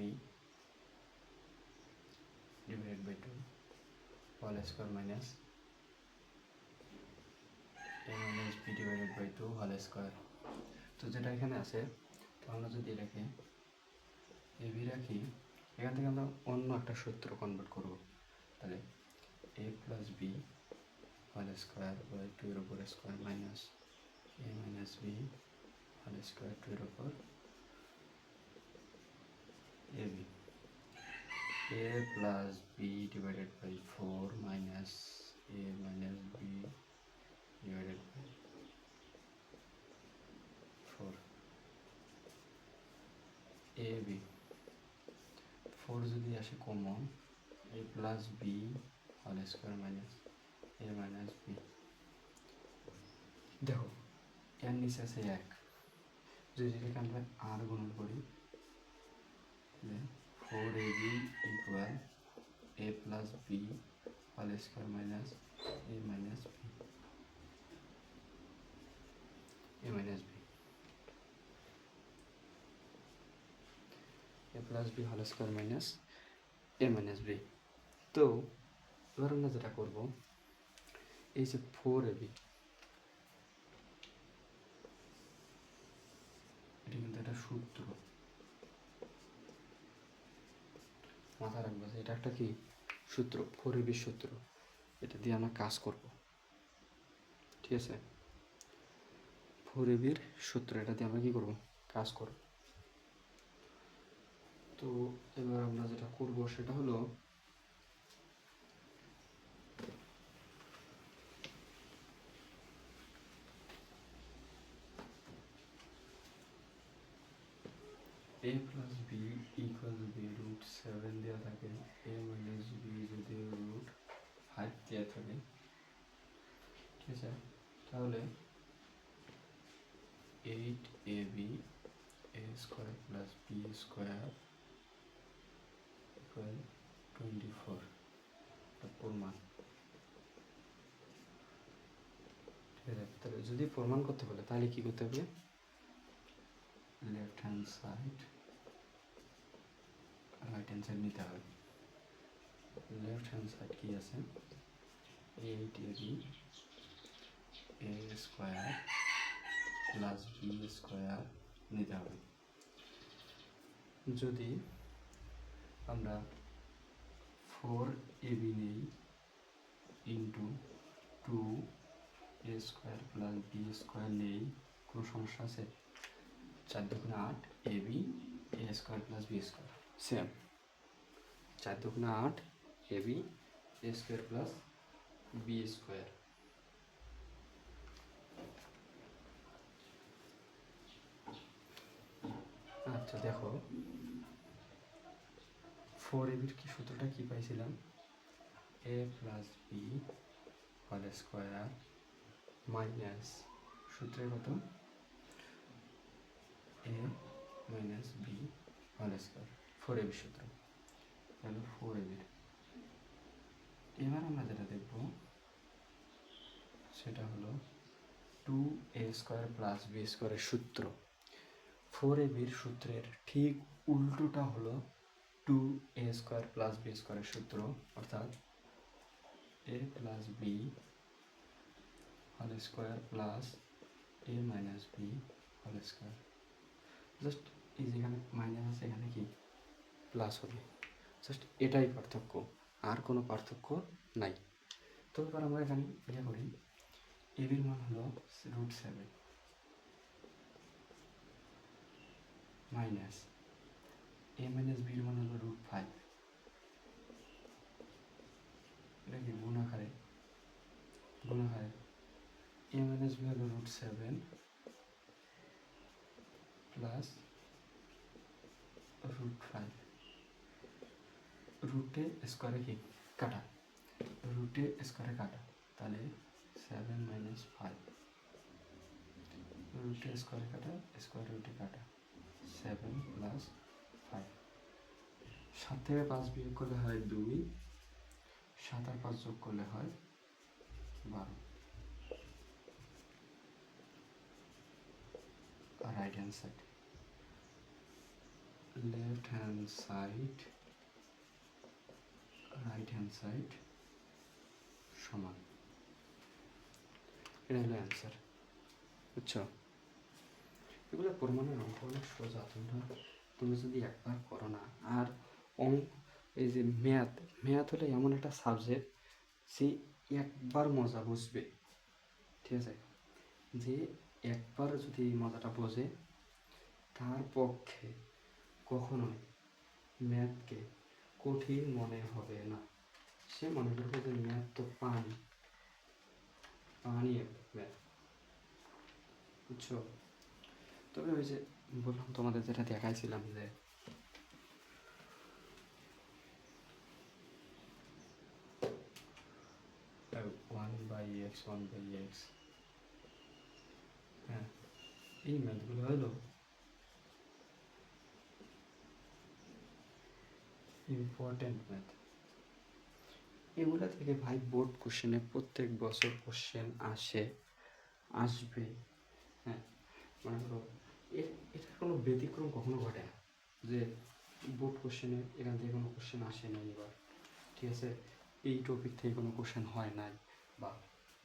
divided by 2 whole square minus a minus b divided by 2 whole square। তো যেটা এখানে আছে, তো আমরা যদি এটাকে এবি রাখি, এখান থেকে আমরা অন্য একটা সূত্র কনভার্ট করব, তাহলে a plus b whole square by 2-এর উপর square minus a minus b whole square 2-এর উপর ab, a plus b divided by 4 minus a minus b divided by 4 ab, 4 যদি আসে common, a plus b whole square minus a minus b। দেখো এর নিচে আছে 1, যদি এটাকে আমরা আর গুণন করি, 4ab equal a plus b whole square minus a minus b, plus B whole square minus A minus B. তো এবার আমরা যেটা করবো, এই যে 4ab, এটা কিন্তু একটা সূত্র, মাথায় রাখবো যে এটা একটা কি সূত্র, 4ab সূত্র, এটা দিয়ে আমরা কাজ করব, ঠিক আছে? 4ab সূত্র, এটা দিয়ে আমরা কি করব, কাজ করব। তো এবার আমরা যেটা করব সেটা হলো a plus B equal B root 7 দেওয়া থাকে, a মাইনাস বি যদি রুট 5 দেওয়া থাকে, ঠিক আছে? তাহলে 8ab a square plus B square equal 24, এটা প্রমাণ, ঠিক আছে? তাহলে যদি প্রমাণ করতে বলে তাহলে কি করতে হবে, left hand side right hand side নিতে হবে। লেফট হ্যান্ড সাইড কি আছে, 8ab a square plus B square নিতে হবে। যদি আমরা 4ab নেই into 2a square plus B square নেই, কোনো সমস্যা আছে? 4 দুগুণে 8 ab a square plus B square same, 4 দুগুণে 8 ab a square plus B square. আচ্ছা দেখো, 4ab কি সূত্রটা কি পাইছিলাম, a plus B whole square minus সূত্রে কত, a minus B whole square, 4ab সূত্র, তাহলে 4ab। এবার আমরা যেটা দেখব সেটা হলো 2a স্কোয়ার প্লাস বি স্কোয়ারের সূত্র। 4ab সূত্রের ঠিক উল্টোটা হলো 2a স্কোয়ার প্লাস বি স্কোয়ারের সূত্র, অর্থাৎ a plus B whole square plus a minus B whole square. Just এই যেখানে মাইনাস আছে এখানে কি প্লাস হবে, জাস্ট এটাই পার্থক্য, আর কোনো পার্থক্য নাই। তো এবার আমরা এখানে ইয়ে করি, এবির মান হলো √7 মাইনাস a মাইনাস বির মান হলো √5, এটা কি গুণাকারে, a মাইনাস বি হলো √7 প্লাস √5, রুটে স্কোয়ারে কি কাটা, রুটে স্কোয়ারে কাটা, তাহলে 7 মাইনাস 5, রুটে স্কোয়ারে কাটা, স্কোয়ার রুটে কাটা, 7 প্লাস 5, 7 থেকে 5 বিয়োগ করলে হয় 2, 7 আর 5 যোগ করলে হয় 12। আর right hand side, left hand side right hand side সমান, এটা হলো অ্যান্সার, বুঝছো? এগুলো প্রমাণের অঙ্ক অনেক সোজা, তুমি যদি একবার করো না, আর অঙ্ক এই যে ম্যাথ হলে এমন একটা সাবজেক্ট যে একবার মজা বুঝবে, ঠিক আছে? যে একবার যদি এই মজাটা বোঝে তার পক্ষে কখনোই ম্যাথকে কঠিন মনে হবে না, সে মনে করবে যে ম্যাথ তো পানি ম্যাথ, বুঝছো? তবে ওই যে বললাম তোমাদের যেটা দেখাইছিলাম যে 1/x 1/x, হ্যাঁ, এই ম্যাথগুলো হলো ইম্পর্টেন্ট ম্যাথ। এগুলা থেকে ভাই বোর্ড কোশ্চেনে প্রত্যেক বছর কোশ্চেন আসবে, হ্যাঁ, মনে করো এটার কোনো ব্যতিক্রম কখনো ঘটে না যে বোর্ড কোশ্চেনে এখান থেকে কোনো কোশ্চেন আসে নাই এবার, ঠিক আছে, এই টপিক থেকে কোনো কোশ্চেন হয় নাই, বা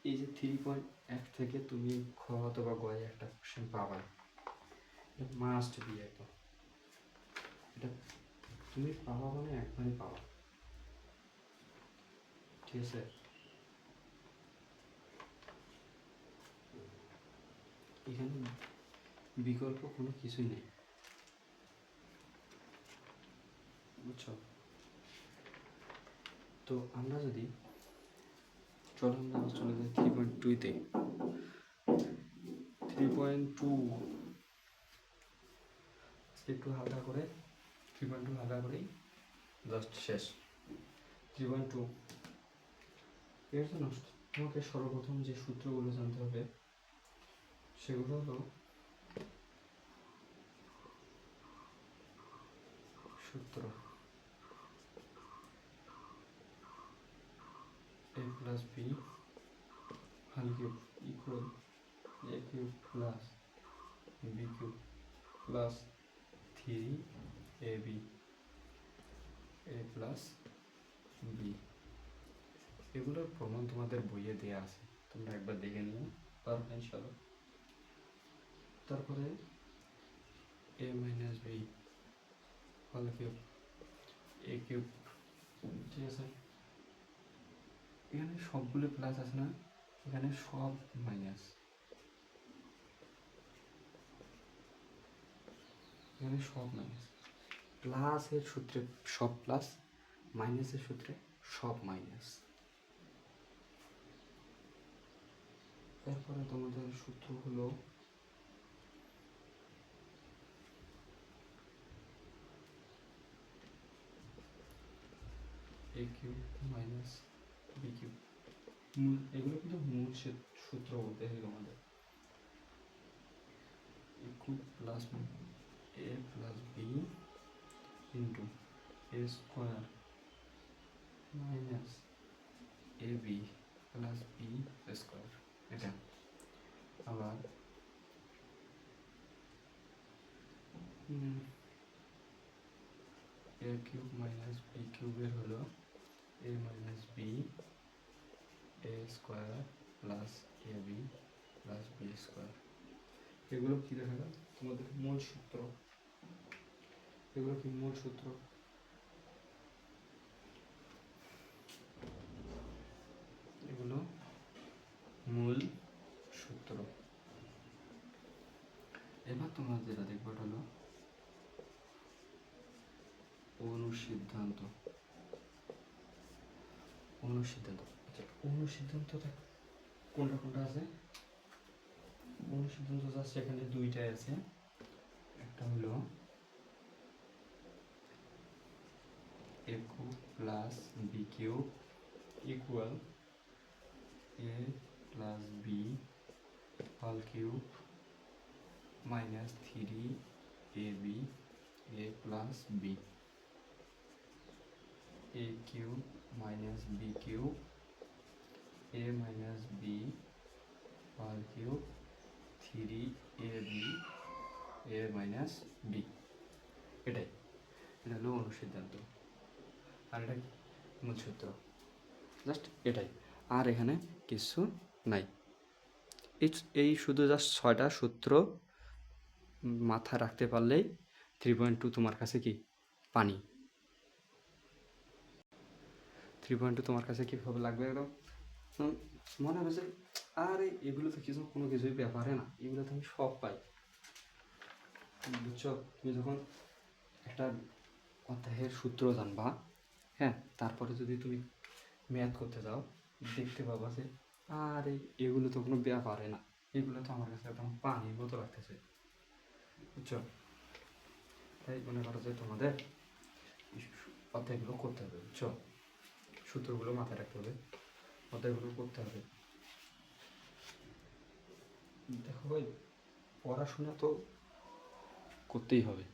এই যে 3.1 থেকে তুমি খ অথবা গয়ে একটা কোশ্চেন পাবা, এটা মাস্ট বি একদম, এটা তুমি পাবা মানে একবারই পাবা, ঠিক আছে। এখানে বিকল্প কোনো কিছুই নেই, বুঝছো। তো আমরা যদি চলো আমরা চলে যাই 3.2-তে। 3.2 একটু হালকা করে, 3.2 হালকা করেই জাস্ট শেষ। 3.2 এর জন্য তোমাকে সর্বপ্রথম যে সূত্রগুলো জানতে হবে সেগুলো হলো সূত্র a plus b whole cube equal a cube plus b cube plus 3ab a plus b। এগুলোর প্রমাণ তোমাদের বইয়ে দেয়া আছে, তোমরা একবার দেখে নিও, পারবে ইনশাআল্লাহ। তারপরে a minus b whole cube a cube, ঠিক আছে। এখানে সবগুলো প্লাস আছে না, এখানে সব মাইনাস, এখানে সব মাইনাস। প্লাসের সূত্রে সব প্লাস, মাইনাসের সূত্রে সব মাইনাস। এরপরে তোমাদের সূত্র হলো a cube minus B cube. মূল এগুলো কিন্তু মূল সূত্র বলতে হয় তোমাদের। a cube plus a plus B into a square minus A B plus B square, এটা আবার a কিউব মাইনাস বি কিউবের হলো a minus B A square plus A B plus B square. এগুলো কি দেখা গেল তোমাদের মূল সূত্র, এগুলো কি মূল সূত্র। এগুলো মূল সূত্র। এবার তোমরা যেটা দেখবো হলো অনুসিদ্ধান্ত। অনুসিদ্ধান্ত, আচ্ছা অনুসিদ্ধান্তটা কোনটা কোনটা আছে? অনুসিদ্ধান্ত জাস্ট এখানে দুইটাই আছে, একটা হলো a cube plus B cube equal a plus B whole cube minus 3ab a plus B. a cube minus B cube a minus B whole cube 3ab a minus B. এটা হলো অনুসিদ্ধান্ত, আর এটা মূল সূত্র, জাস্ট এটাই, আর এখানে কিছু নাই। এই শুধু জাস্ট 6টা সূত্র মাথায় রাখতে পারলেই 3.2 তোমার কাছে কি পানি। 3.2 তোমার কাছে কীভাবে লাগবে একদম মনে হবে যে আরে এগুলো তো কোনো কিছুই ব্যাপারে না, এগুলো তো আমি সব পাই, বুঝছো। তুমি যখন একটা অধ্যায়ের সূত্র জানবা, হ্যাঁ, তারপরে যদি তুমি ম্যাথ করতে যাও দেখতে পাবা যে আরে এগুলো তো কোনো ব্যাপারে না, এগুলো তো আমার কাছে একদম পানির মতো লাগতেছে, বুঝছো। তাই মনে করো যে তোমাদের অধ্যায়গুলো করতে হবে, বুঝছো, সূত্রগুলো মাথায় রাখতে হবে, অধ্যায়গুলো করতে হবে। দেখো ভাই, পড়াশোনা তো করতেই হবে,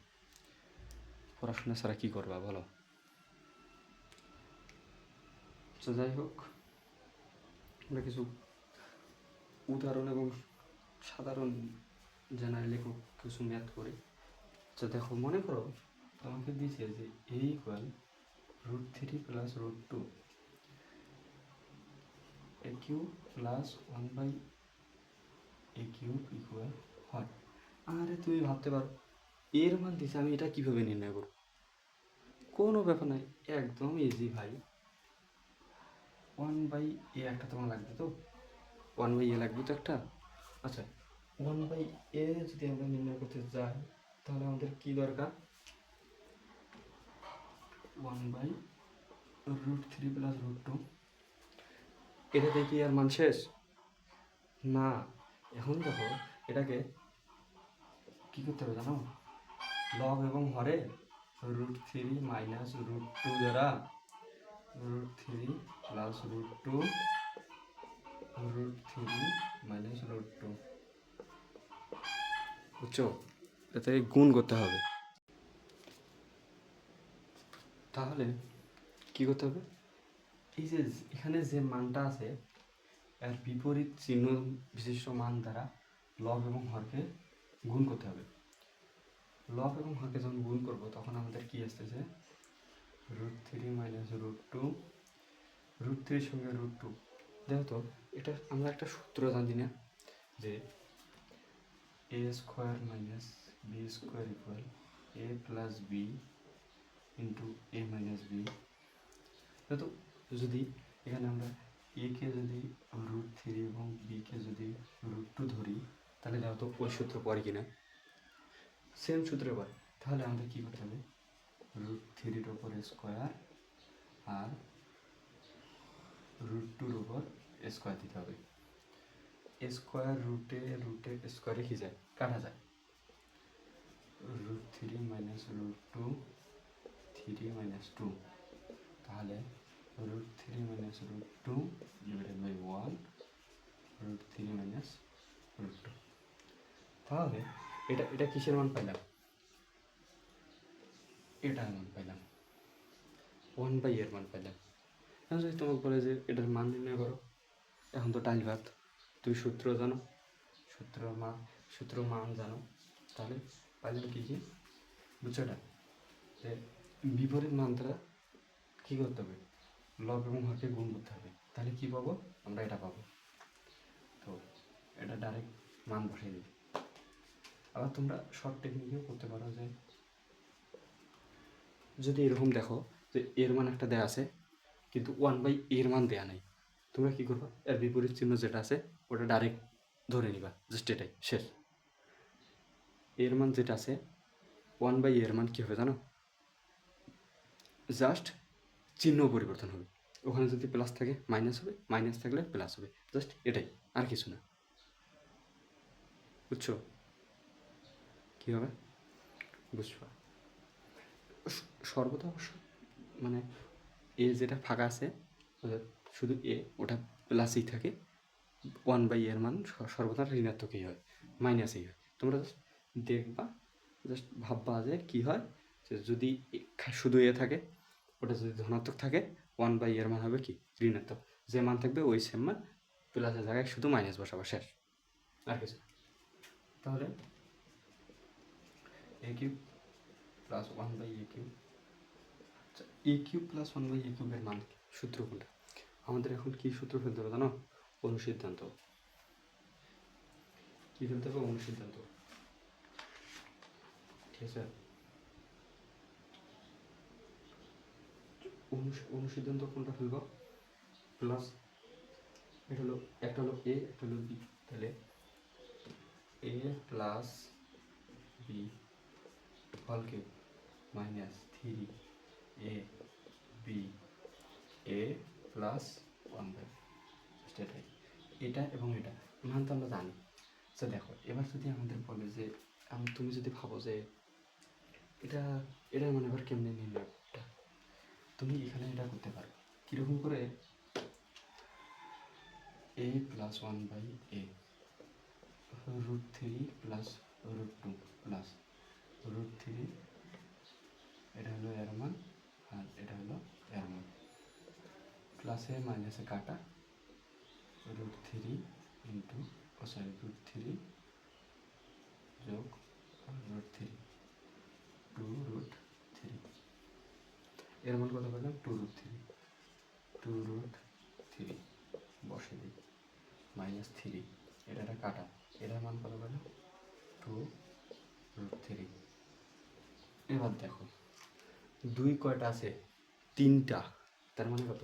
পড়াশোনা ছাড়া কি করবা বলো। তো যাই হোক, আমরা কিছু উদাহরণ এবং সাধারণ জেনারেলি কিছু ম্যাথ করি। তো দেখো, মনে করো তোমাকে দিয়েছে যে a equal √3 plus √2 a cube plus 1/a cube equal what. আরে তুমি ভাবতে পারো এর মান দিছে, আমি এটা কিভাবে নির্ণয় করব? কোনো ব্যাপার নাই, একদম ইজি ভাই। 1/a একটা তোমার লাগবে তো, 1/a লাগবে তো একটা। আচ্ছা, 1/a যদি আমরা নির্ণয় করতে যাই তাহলে আমাদের কি দরকার? 1/√3 প্লাস √2। এটাতে কি আর মান শেষ? না। এখন দেখো এটাকে কি করতে হবে জানো? লব এবং হরে √3 মাইনাস √2 দ্বারা √3 প্লাস √2 √3 মাইনাস √2, বুঝছো? এতে গুণ করতে হবে। তাহলে কি করতে হবে? এই যে এখানে যে মানটা আছে এর বিপরীত চিহ্ন বিশিষ্ট মান দ্বারা লব এবং হরকে গুণ করতে হবে। লব এবং হরকে যখন গুণ করবো তখন আমাদের কি আসতেছে? √3 মাইনাস √2, √3 সঙ্গে √2। দেখো তো, এটা আমরা একটা সূত্র জানি না যে a square minus B square equal a plus B into a minus B. তো যদি এখানে আমরা a কে যদি √3 এবং b কে যদি √2 ধরি তাহলে দেখো তো ওই সূত্র পড়ে কিনা, সেম সূত্রে পড়ে। তাহলে আমাদের কী করতে হবে? √3-র ওপর স্কোয়ার আর √2-র ওপর স্কোয়ার দিতে হবে। স্কোয়ার রুটে স্কোয়ারে কি যায়? কাটা যায়। √3 মাইনাস √2 3 মাইনাস 2, তাহলে √3 মাইনাস √2 ডিভাইডেড বাই 1 √3 মাইনাস √2। তাহলে এটা কিসের মান পাইলাম? এটার মান পাইলাম, 1/a মান পাইলাম। এখন যদি তোমাকে বলে যে এটার মান নির্ণয় করো, এখন তো টাইল ভাত, তুমি সূত্র জানো, সূত্র মান জানো, তাহলে পাইলাম কি কি? বুঝছো? এটা যে বিপরীত মানটা কী করতে হবে? লব এবং হরকে গুণ করতে হবে। তাহলে কি পাবো? আমরা এটা পাবো। তো এটা ডাইরেক্ট মান বসিয়ে দিই। আবার তোমরা শর্ট টেকনিকেও করতে পারো, যে যদি এরকম দেখো যে এর মান একটা দেয়া আছে কিন্তু 1/a এর মান দেয়া নাই, তোমরা কী করবা? এর বিপরীত চিহ্ন যেটা আছে ওটা ডাইরেক্ট ধরে নিবা, জাস্ট এটাই শেষ। এর মান যেটা আছে 1/a এর মান কী হবে জানো? জাস্ট চিহ্ন পরিবর্তন হবে। ওখানে যদি প্লাস থাকে মাইনাস হবে, মাইনাস থাকলে প্লাস হবে, জাস্ট এটাই, আর কিছু না। বুঝছো কী হবে? বুঝবা সর্বদা অবশ্য মানে এ যেটা ফাঁকা আছে শুধু এ, ওটা প্লাসই থাকে। 1/a এর মান সর্বদা ঋণাত্মকই হয়, মাইনাসই হয়। তোমরা জাস্ট দেখবা, জাস্ট ভাববা যে কী হয়, যে যদি শুধু এ থাকে, ওটা যদি ধনাত্মক থাকে 1/a এর মান হবে কি? ঋণাত্মক। যে মান থাকবে ওই সেম মান, প্লাসের জায়গায় শুধু মাইনাস বসাবো, শেষ, আর কিছু। তাহলে a cube plus 1/a cube, আচ্ছা a কিউব প্লাস 1/a কিউবের মান সূত্র কোনটা? আমাদের এখন কি সূত্র ফেলতে হবে জানো? অনুসিদ্ধান্ত। কি ফেলতে হবে? অনুসিদ্ধান্ত, ঠিক আছে? অনুসিদ্ধান্ত কোনটা ফেলবো? প্লাস এটা হলো, একটা হলো এ, একটা হলো বি, তাহলে A plus B whole cube minus 3 a B A plus 1/, এটাই। এটা এবং এটা মান তো আমরা জানি। আচ্ছা দেখো, এবার যদি আমাদের বলে যে তুমি যদি ভাবো যে এটার মানে আবার কেমনে নির্ণয়, তুমি এখানে এটা করতে পারো। কীরকম করে? a plus 1/a √3 plus √2 plus √3, এটা হলো এর মান আর এটা হলো এর মান, প্লাসে মাইনাসে কাটা, √3 ইন্টু √3 যোগ √3 2 √3 এর মান কত পেলাম 2√3, 2√3 বসে দিই -3, এটা কাটা, এটার মান কত পেলাম 2√3। এবার দেখো 2 কয়টা আছে 3টা, তার মানে কত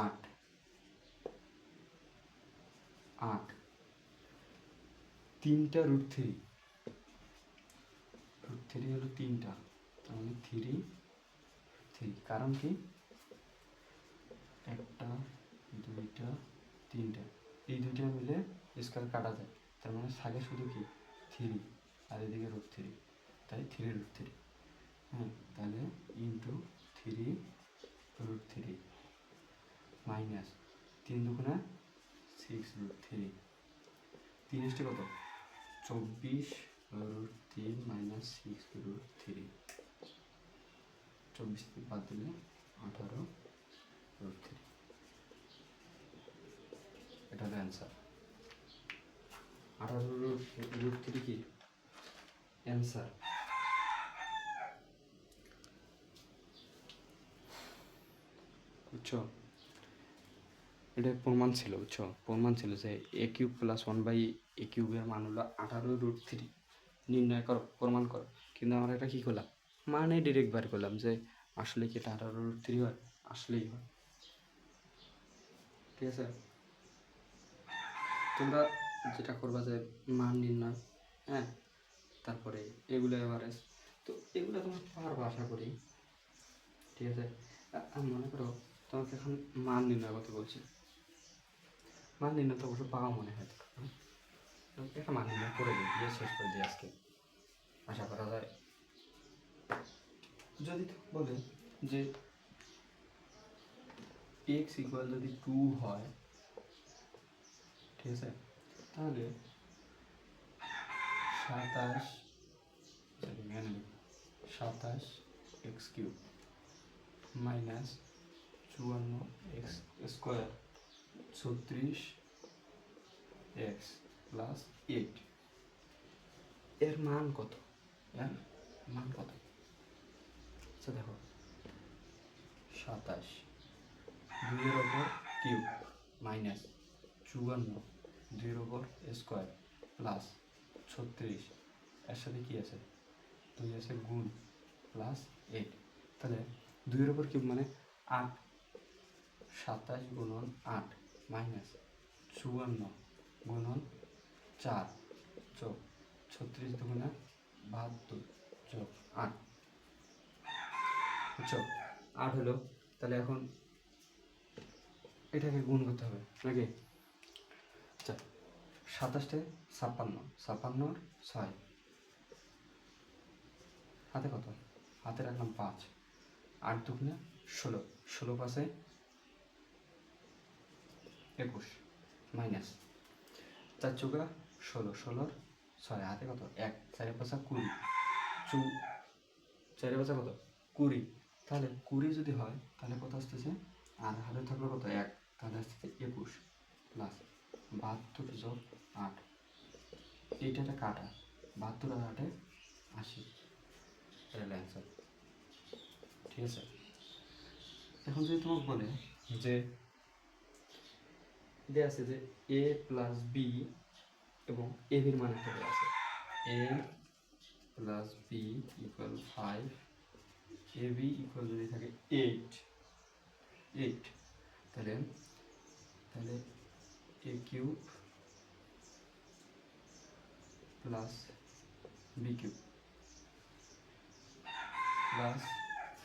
8, 8 3টা √3, √3 হলো 3টা, তার মানে 3, কারণ কি 1টা 2টা 3টা, এই 2টা মিলে স্কয়ার কাটা যায়, তার মানে থাকে শুধু কি 3 আর এদিকে √3, তাই 3√3। হ্যাঁ, তাহলে ইন্টু 3√3 মাইনাস 3 দুগুণে 6√3, 3 কত 24√3 মাইনাস 6√3, 24 থেকে বাদ দিলে 18√3, এটা হলো অ্যান্সার। 18√3 কি অ্যান্সার। বুঝছো, এটা প্রমাণ ছিল, বুঝছো, প্রমাণ ছিল যে a³ + 1/a³ এর মান হলো 18√3, নির্ণয় করো, প্রমাণ করো। কিন্তু আমরা এটা কী করলাম, মানে ডিরেক্ট বার করলাম যে আসলে কি এটা 18√3 হয়, আসলেই হয়। ঠিক আছে, তোমরা যেটা করবা যে মান নির্ণয়, হ্যাঁ, তারপরে এগুলো এভারেজ, তো এগুলো তোমরা পারবা আশা করি। ঠিক আছে, মনে করো তোমাকে এখন মান নির্ণয় করতে বলছি, মান নির্ণয় তো অবশ্য পাওয়া মনে হয়, একটা মান নির্ণয় করে দিয়ে শেষ করে দিই আজকে, আশা করা যায়। যদি বলে যে x = যদি 2 হয়, ঠিক আছে, তাহলে 27x³ minus 54x² 36x plus 8 এর মান কত, এর মান কত? আচ্ছা দেখো, 27 2 এর উপর কিউব মাইনাস 54 2 এর উপর স্কোয়ার প্লাস 36, এর সাথে কি আছে 2 আছে গুণ প্লাস 8, তাহলে 2 এর উপর কিউব মানে 8, 27 গুণন 8 মাইনাস 54 গুণন 4 যোগ 36 দুগুণে 72 যোগ 8, বুঝছো, 8 হলো। তাহলে এখন এটাকে গুণ করতে হবে নাকি? আচ্ছা, 27 56, 56 6, হাতে কত, হাতে রাখলাম 5, 8 দুগুণে 16, 16 পাশে 21 মাইনাস 4 চৌকা 16, 16 6, হাতে কত 1, 4 পাশা 20, 4 পাশা কত 20, তাহলে 20 যদি হয় তাহলে কত আসতেছে, আর হাতে থাকলো কত 1, তাহলে আসতেছে 21 প্লাস 72 যোগ 8, এইটা কাটা 72 আর 8 80, এটা অ্যান্সার। ঠিক আছে, এখন যদি তোমাকে বলে যে দেওয়া আছে যে a + b এবং a এর মান একটা দেওয়া আছে, a + b = 5, ab = যদি থাকে 8, তাহলে a³ plus b³ plus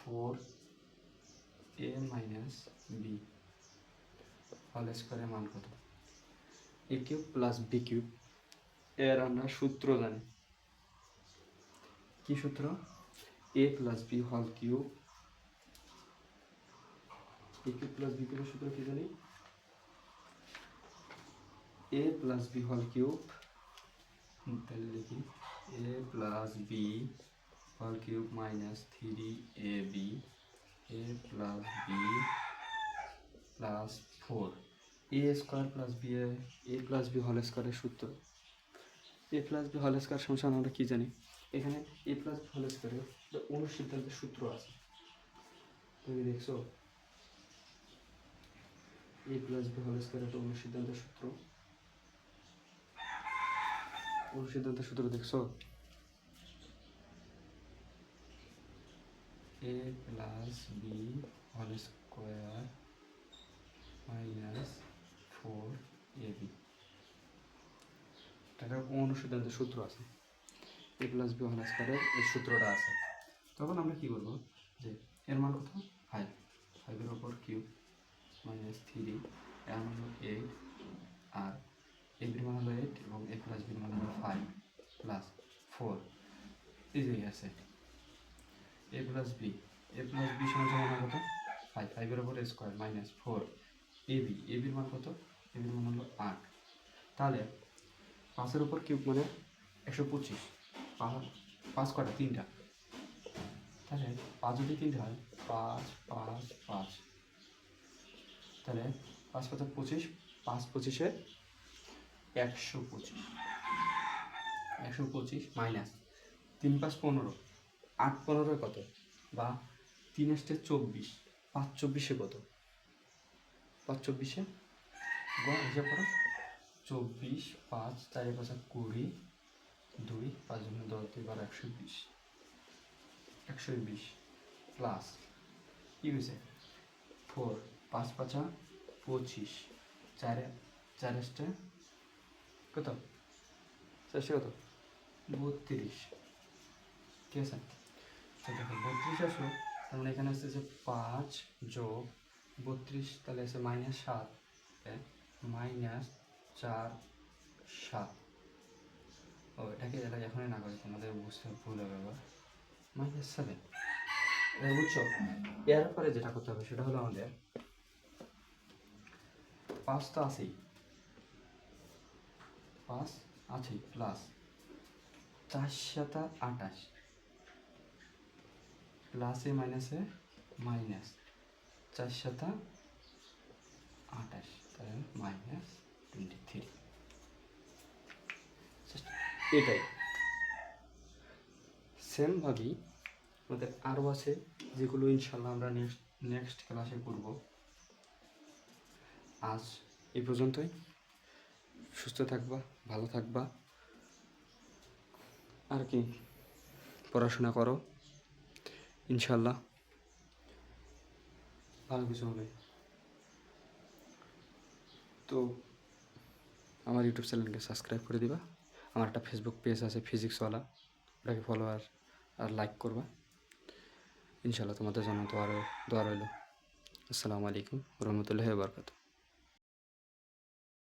4a minus b whole স্কয়ারের মান কত? a³ প্লাস b³ এর আমরা সূত্র জানি, কি সূত্র? a + b whole cube, a³ plus b³ এর সূত্র কি জানি? a + b হোল কিউব, তাহলে লিখি a + b whole cube minus 3ab, a + b plus 4, a square plus b, a + b whole স্কয়ারের সূত্র, a + b হোল স্কয়ার সমান আমরা কি জানি? এখানে a + b হোল স্কয়ারের অনুসিদ্ধান্তের সূত্র আছে, তুমি দেখছো a plus B whole square একটা অনুসিদ্ধান্তের সূত্র। অনুসিদ্ধান্তের সূত্র দেখছো? A plus B whole square minus 4ab, এটা অনুসিদ্ধান্তের সূত্র আছে। এ প্লাস বি হোল স্কোয়ারের এই সূত্রটা আছে। তখন আমরা কী করবো, যে এর মান কত 5, 5-এর ওপর কিউব মাইনাস 3, এর মান হলো 8, আর এ বির মান হলো 8 এবং এ প্লাস বির মান হলো 5 প্লাস 4, এই যে আছে এ প্লাস বি সমান কত 5, 5-এর ওপর স্কোয়ার মাইনাস 4 এ বির মান কত, এ বির মান হলো 8। তাহলে 5-এর উপর কিউব মানে 125, 5 কটা 3টা, তাহলে 5 যদি 3টা হয় 5 5 5, তাহলে 5 5 25, 5 25-এ 125 মাইনাস 3 5 15, 8 15 কত, বা 3 আসতে 24, 5 24-এ কত, 5 24-এ হিসাব করো 24, 5 4 5 20, 2 5 10 2 12 120 প্লাস কি হয়েছে 4 5 5 25, 4 4 আসতে কত, 4 কত 32, ঠিক আছে। তো দেখো 32 আসলো, তার মানে এখানে আসতেছে 5 যোগ 32, তাহলে আছে মাইনাস 7, মাইনাস 4 7। ও এটা এখনই না করে, তোমাদের বুঝতে ভুল হবে আবার, মাইনাস 7, বুঝছো। এরপরে যেটা করতে হবে সেটা হলো আমাদের 5 তো আছেই, 5 আছেই প্লাস 4 7 28, প্লাসে মাইনাসে মাইনাস 4 7 28, তাহলে মাইনাস 23। এটাই সেমভাবেই আমাদের আরও আছে, যেগুলো ইনশাল্লাহ আমরা নেক্সট ক্লাসে করব। আজ এই পর্যন্তই। সুস্থ থাকবা, ভালো থাকবা, আর কি পড়াশোনা করো, ইনশাল্লাহ ভালো কিছু হবে। তো আমার ইউটিউব চ্যানেলকে সাবস্ক্রাইব করে দিবা। আমার একটা ফেসবুক পেজ আছে ফিজিক্সওয়ালা, ওটাকে ফলোয়ার আর লাইক করবা। ইনশাল্লাহ তোমাদের জন্য দোয়া রইল। আসসালামু আলাইকুম রহমতুল্লাহি ওয়া বারাকাতুহু।